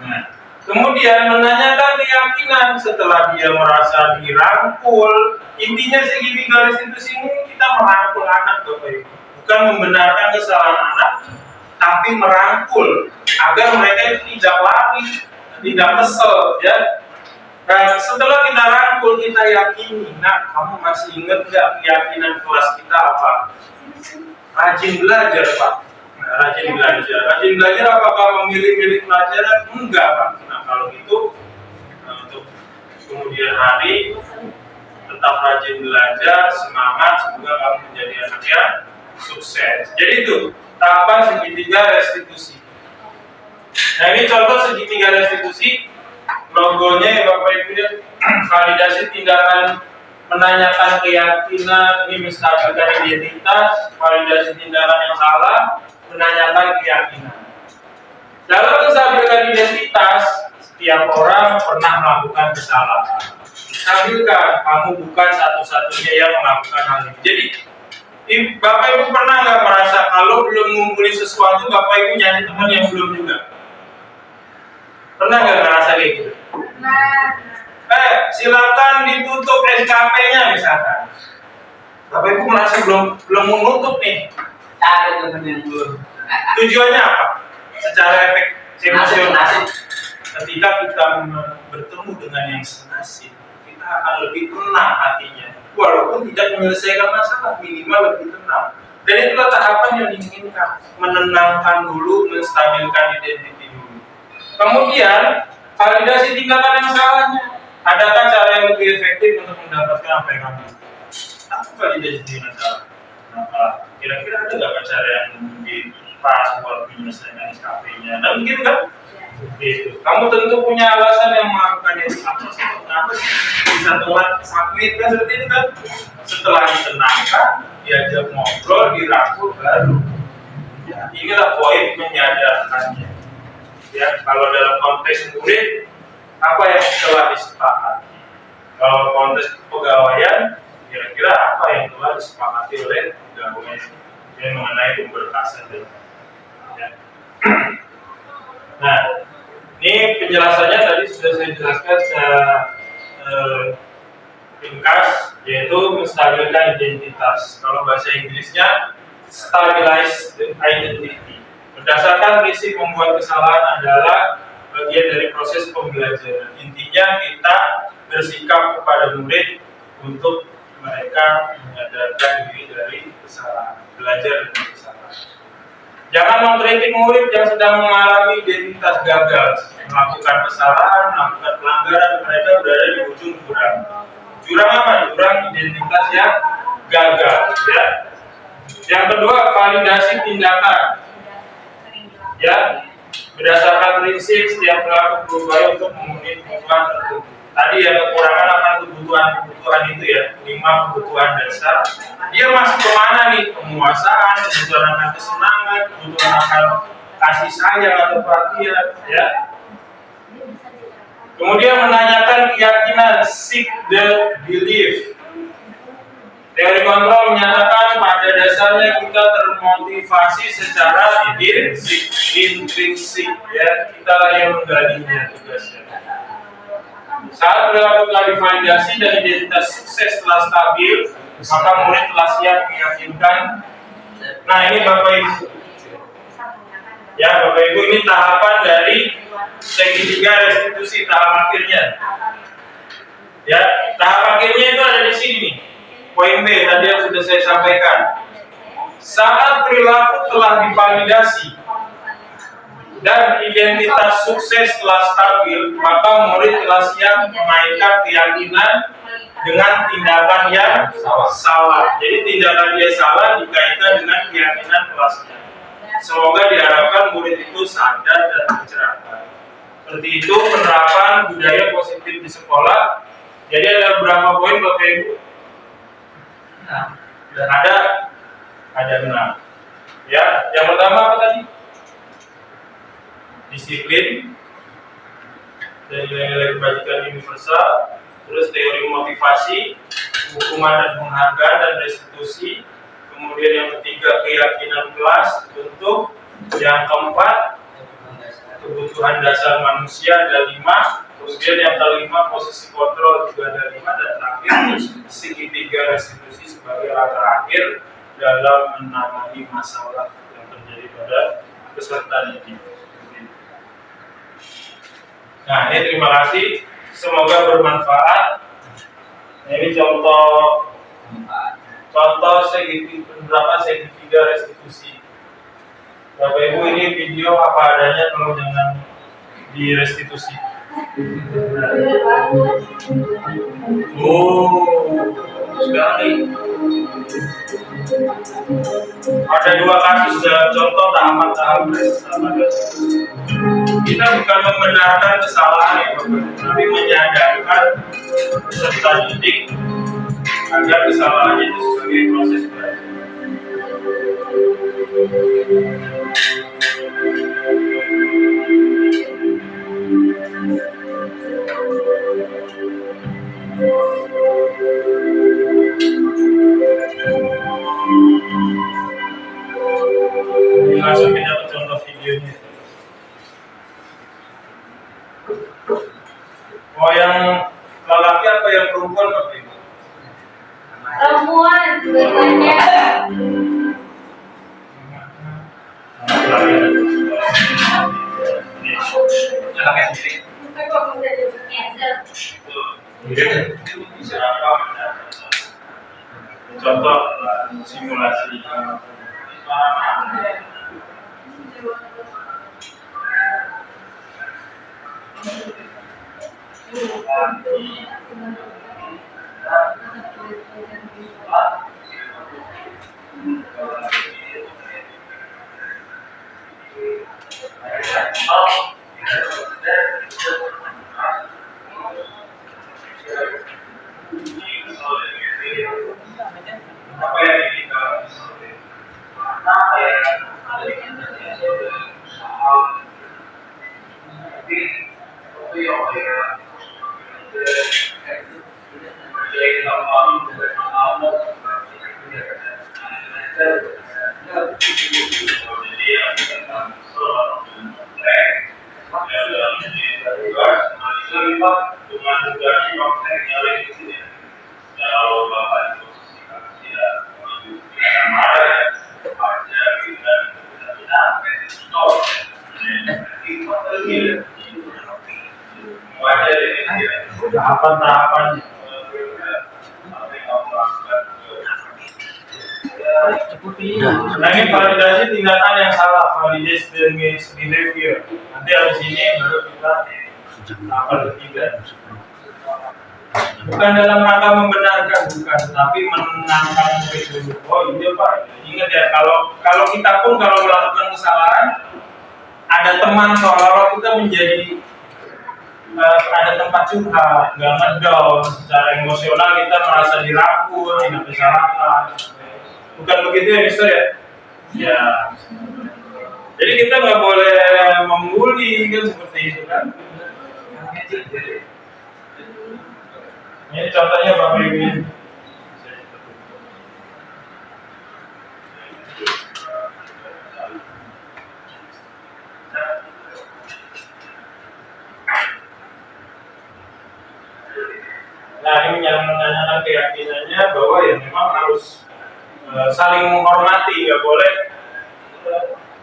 Nah, kemudian menanyakan keyakinan setelah dia merasa dirangkul. Intinya segitiga restitusi ini kita merangkul anak Bapak Ibu. Bukan membenarkan kesalahan anak, tapi merangkul agar mereka itu tidak lari, tidak kesel ya. Nah, setelah kita rangkul, kita yakini. Nah, kamu masih ingat nggak keyakinan kelas kita apa? Rajin belajar, Pak. Nah, rajin belajar. Rajin belajar apakah memilih-milih pelajaran? Enggak, Pak. Nah, kalau itu untuk kemudian hari tetap rajin belajar, semangat, semoga kamu menjadi anak yang sukses. Jadi itu tahapan segitiga restitusi. Nah, ini contoh segitiga restitusi. Logonya ya Bapak Ibu ya, validasi tindakan menanyakan keyakinan, ini menstabilkan identitas, validasi tindakan yang salah, menanyakan keyakinan. Dalam menstabilkan identitas, setiap orang pernah melakukan kesalahan. Stabilkan, kamu bukan satu-satunya yang melakukan hal ini. Jadi, Bapak Ibu pernah nggak merasa kalau belum ngumpulin sesuatu, Bapak Ibu nyari teman yang belum juga? Pernah nggak ngerasa kayak gitu? Silakan ditutup SKP-nya misalkan. Bapak Ibu merasa belum menutup nih. Ada teman yang belum. Tujuannya apa? Secara efek emosional. Ketika kita bertemu dengan yang senasib, kita akan lebih tenang hatinya. Walaupun tidak menyelesaikan masalah, minimal lebih tenang. Dan itulah tahapan yang diinginkan. Menenangkan dulu, menstabilkan identitas dulu. Kemudian, validasi tindakan yang salahnya. Adakah cara yang lebih efektif untuk mendapatkan apa yang kamu inginkan? Apa validasi tindakan salah? Kira-kira ada nggak cara yang lebih pas buat menyelesaikan SKP-nya? Nah, begitu kan? Gitu. Kamu tentu punya alasan yang melakukan itu. Kenapa sih bisa telat submit kan seperti itu kan? Setelah ditenangkan, diajak ngobrol, dirangkul baru. Ya, inilah poin menyadarkannya. Ya, kalau dalam konteks murid, apa yang telah disepakati? Kalau konteks kepegawaian, kira-kira apa yang telah disepakati oleh pegawai yang mengenai pemberkasan ya. Nah, ini penjelasannya tadi sudah saya jelaskan secara ringkas, yaitu menstabilkan identitas. Kalau bahasa Inggrisnya, stabilize the identity. Berdasarkan prinsip membuat kesalahan adalah bagian dari proses pembelajaran. Intinya kita bersikap kepada murid untuk mereka menyadarkan diri dari kesalahan, belajar dari kesalahan. Jangan mengkritik murid yang sedang mengalami identitas gagal, melakukan kesalahan, melakukan pelanggaran, mereka berada di ujung jurang. Jurang apa? Jurang identitas yang gagal. Ya. Yang kedua, validasi tindakan. Ya, berdasarkan prinsip setiap pelaku berupaya untuk memenuhi kebutuhan tertentu. Tadi ya kekurangan akan kebutuhan itu ya, 5 kebutuhan dasar. Dia masuk kemana nih? Penguasaan, kebutuhan akan kesenangan, kebutuhan akan kasih sayang atau perhatian, ya. Kemudian menanyakan keyakinan, seek the belief. Teori kontrol menyatakan pada dasarnya kita termotivasi secara intrinsik, ya, kita yang menggalinya tugasnya. Saat perilaku telah divalidasi dan identitas sukses telah stabil, maka murid telah siap meyakinkan Nah ini Bapak Ibu. Ya Bapak Ibu, ini tahapan dari segitiga restitusi tahap akhirnya. Ya, tahap akhirnya itu ada di sini nih. Poin B tadi yang sudah saya sampaikan. Saat perilaku telah divalidasi dan identitas sukses telah stabil, maka murid telah siap mengaitkan keyakinan dengan tindakan yang salah. Jadi tindakan dia salah dikaitkan dengan keyakinan kelasnya. Semoga diharapkan murid itu sadar dan tercerahkan. Seperti itu penerapan budaya positif di sekolah. Jadi ada beberapa poin Bapak Ibu. Dan ada 6. Ya, yang pertama apa tadi? Disiplin dan nilai-nilai kebajikan universal. Terus teori motivasi, hukuman dan penghargaan dan restitusi. Kemudian yang ketiga keyakinan kelas. Untuk yang keempat kebutuhan dasar manusia ada 5. Kemudian yang kelima posisi kontrol juga ada 5, dan terakhir segitiga restitusi sebagai langkah akhir dalam menangani masalah yang terjadi pada peserta didik. Nah ini terima kasih, semoga bermanfaat. Nah, ini contoh penerapan segitiga restitusi. Bapak Ibu, ini video apa adanya, kalau jangan direstitusi. Sekali. Ada 2 kasus dalam contoh tahapan restitusi. Kita bukan membenarkan kesalahan ya Bapak, tapi menyadarkan peserta didik agar kesalahannya itu sebagai proses belajar. Ini langsung kita ke contoh videonya. Oh yang lelaki apa yang perempuan Bapak Ibu? Perempuan, tulisannya. Contoh simulasi. Tahapan-tahapannya. Nah ini validasi tindakan yang salah, validation behavior. Nanti habis ini baru kita tahap ketiga. Bukan dalam rangka membenarkan, bukan, tapi menenangkan dulu. Oh iya Pak, ingat ya, kalau kita pun kalau melakukan kesalahan, ada teman seolah-olah kita menjadi ada tempat curhat, nggak ngedown, secara emosional kita merasa dirangkul, tidak disalahkan. Bukan begitu ya Mister ya? Ya. Jadi kita nggak boleh membuli kan, seperti itu kan? Ini contohnya Bapak Ibu. Nah ini yang menanyakan keyakinannya bahwa ya memang harus saling menghormati, nggak boleh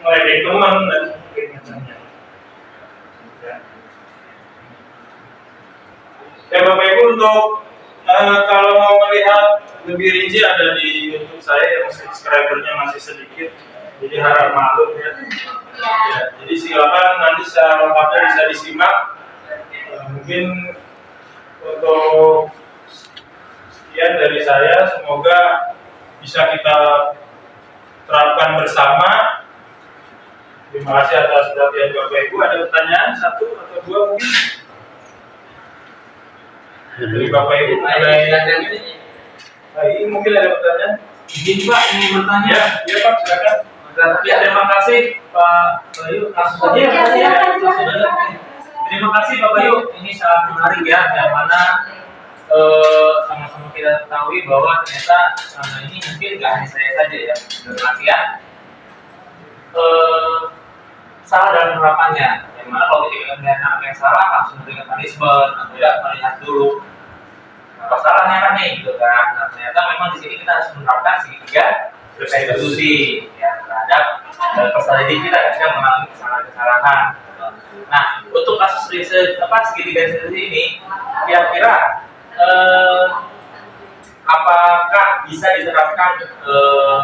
ngeledek teman dan sebagainya. Ya Bapak Ibu, untuk kalau mau melihat lebih rinci ada di YouTube saya yang subscribernya masih sedikit, jadi harap maklum ya. Ya, jadi silakan nanti secara lengkapnya bisa disimak. Mungkin untuk sekian dari saya, semoga bisa kita terapkan bersama. Terima kasih atas perhatian Bapak Ibu. Ada pertanyaan satu atau dua mungkin dari Bapak Ibu mengenai ini mungkin ada pertanyaan. Izin Pak, ingin bertanya. Ya Pak, silakan. Ya, terima kasih Pak Bayu. Langsung saja Ya, silakan. Terima kasih Pak Bayu. Ini sangat menarik ya, yang mana sama-sama kita ketahui bahwa ternyata ini mungkin nggak hanya saya saja ya, dalam artian salah dalam penerapannya. Yang mana kalau kita melihat anak yang salah langsung memberikan punishment, atau tidak melihat dulu apa salahnya kan nih, gitu kan. Nah, ternyata memang di sini kita harus menerapkan segitiga restitusi ya terhadap peserta didik kita ketika mengalami kesalahan-kesalahan. Nah, untuk kasus segitiga restitusi ini, kira-kira apakah bisa diterapkan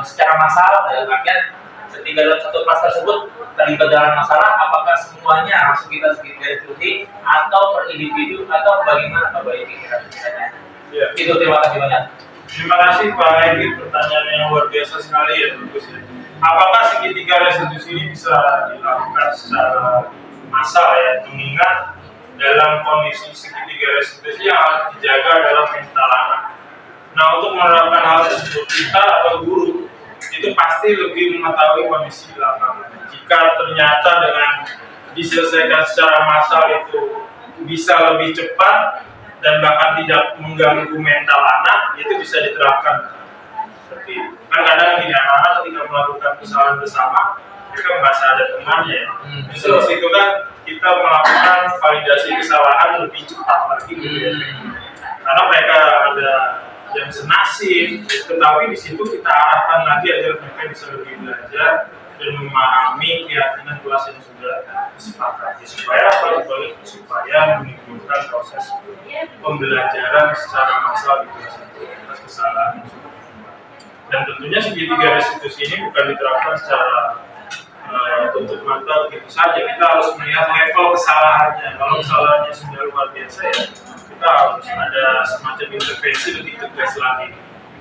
secara massal dalam artian ketika dalam satu kelas tersebut terlibat dalam masalah, apakah semuanya langsung kita segitiga restitusi atau per individu atau bagaimana Pak Bayu kira-kira? Ya. Itu terima kasih banyak. Terima kasih Pak Egi, pertanyaan yang luar biasa sekali ya bagus ya. Apakah segitiga restitusi ini bisa dilakukan secara massal ya? Mengingat dalam kondisi segitiga restitusi yang harus dijaga adalah mental anak. Nah, untuk menerapkan hal tersebut kita atau guru itu pasti lebih mengetahui kondisi di lapangan. Jika ternyata dengan diselesaikan secara massal itu bisa lebih cepat dan bahkan tidak mengganggu mental anak, itu bisa diterapkan. Seperti kan kadang gini, anak-anak ketika melakukan kesalahan bersama, mereka merasa ada temannya. Justru di situ kan kita melakukan validasi kesalahan lebih cepat lagi gitu ya. Karena mereka ada yang senasib, tetapi di situ kita arahkan lagi agar mereka bisa lebih belajar dan memahami keyakinan kelas yang sudah disepakati. Supaya apa? Supaya menimbulkan proses pembelajaran secara massal di kelas itu atas kesalahan. Dan tentunya segitiga restitusi ini bukan diterapkan secara tutup mata begitu saja. Kita harus melihat level kesalahannya. Kalau kesalahannya sudah luar biasa ya, kita harus ada semacam intervensi lebih tegas lagi.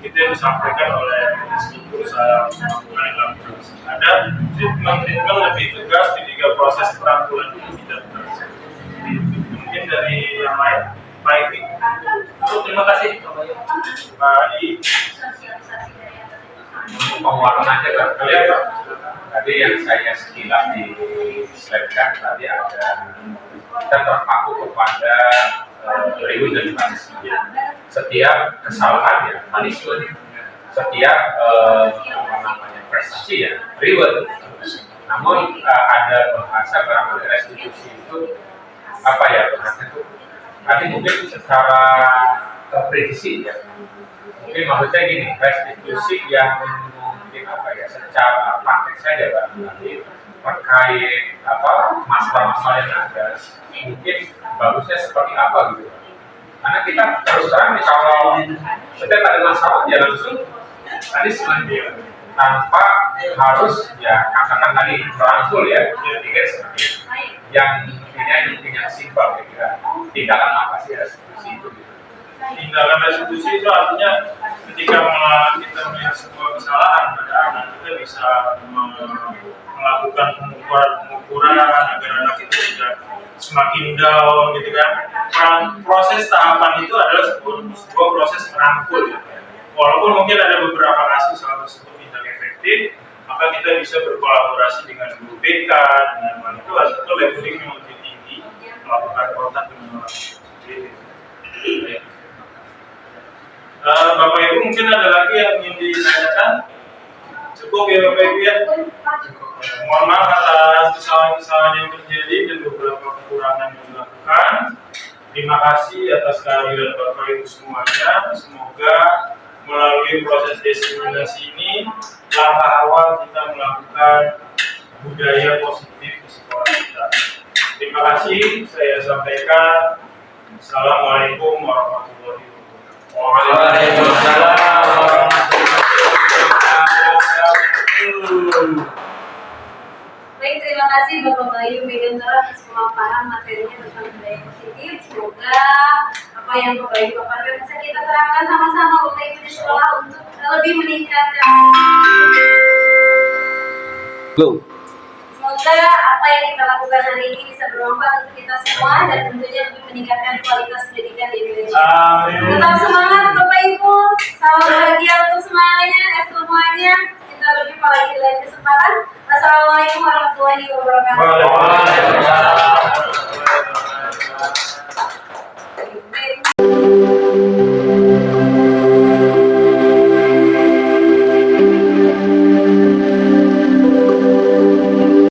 Itu yang disampaikan oleh instruktur saya melakukan elaborasi. Ada treatment lebih tegas ketika proses perangkulan itu tidak terjadi. Mungkin dari yang lain, Pak Egi. Terima kasih Pak Bayu. Pak Egi. Penguatan aja Pak. Tadi yang saya sekilas di slide kan tadi ada kita terpaku kepada reward dan punishment. Setiap kesalahan ya punishment, setiap prestasi ya reward. Namun ada bahasa barangkali restitusi itu apa ya bahasa itu? Tadi mungkin secara terprediksi ya. Mungkin maksudnya gini, restitusi yang mungkin apa ya secara praktek saja Pak, nanti terkait masalah-masalah yang ada, mungkin bagusnya seperti apa gitu. Karena kita terus terang kalau setiap ada masalah ya langsung tadi sebenarnya tanpa harus ya katakan tadi merangkul ya, jadi seperti itu. Yang intinya simpel kira-kira tindakan apa sih restitusi itu gitu. Tindakan restitusi itu artinya ketika kita melihat sebuah kesalahan pada anak, kita bisa melakukan pengukuran agar anak itu tidak semakin down gitu kan. Proses tahapan itu adalah sebuah proses merangkul ya. Walaupun mungkin ada beberapa kasus hal tersebut tidak efektif, maka kita bisa berkolaborasi dengan guru BK, dengan mana itu atau leveling yang lebih tinggi, melakukan kontak dengan orang tua. Bapak Ibu mungkin ada lagi yang ingin ditanyakan? Cukup ya Bapak Ibu ya. Mohon maaf atas kesalahan-kesalahan yang terjadi dan beberapa kekurangan yang dilakukan. Terima kasih atas kehadiran Bapak Ibu semuanya. Semoga melalui proses diseminasi ini, langkah awal kita melakukan budaya positif di sekolah kita. Terima kasih, saya sampaikan. Assalamualaikum warahmatullahi wabarakatuh. Waalaikumsalam Baik, terima kasih Bapak Bayu Megantara atas pemaparan materinya tentang budaya positif. Semoga apa yang Bapak Bayu paparkan bisa kita terapkan sama-sama Bapak Ibu di sekolah untuk lebih meningkatkan. Semoga apa yang kita lakukan hari ini bisa bermanfaat untuk kita semua dan tentunya lebih meningkatkan kualitas pendidikan di Indonesia. Amin. Tetap semangat Bapak Ibu, salam bahagia untuk semuanya. Kita berjumpa lagi di lain kesempatan. Wassalamualaikum warahmatullahi wabarakatuh. Waalaikumsalam.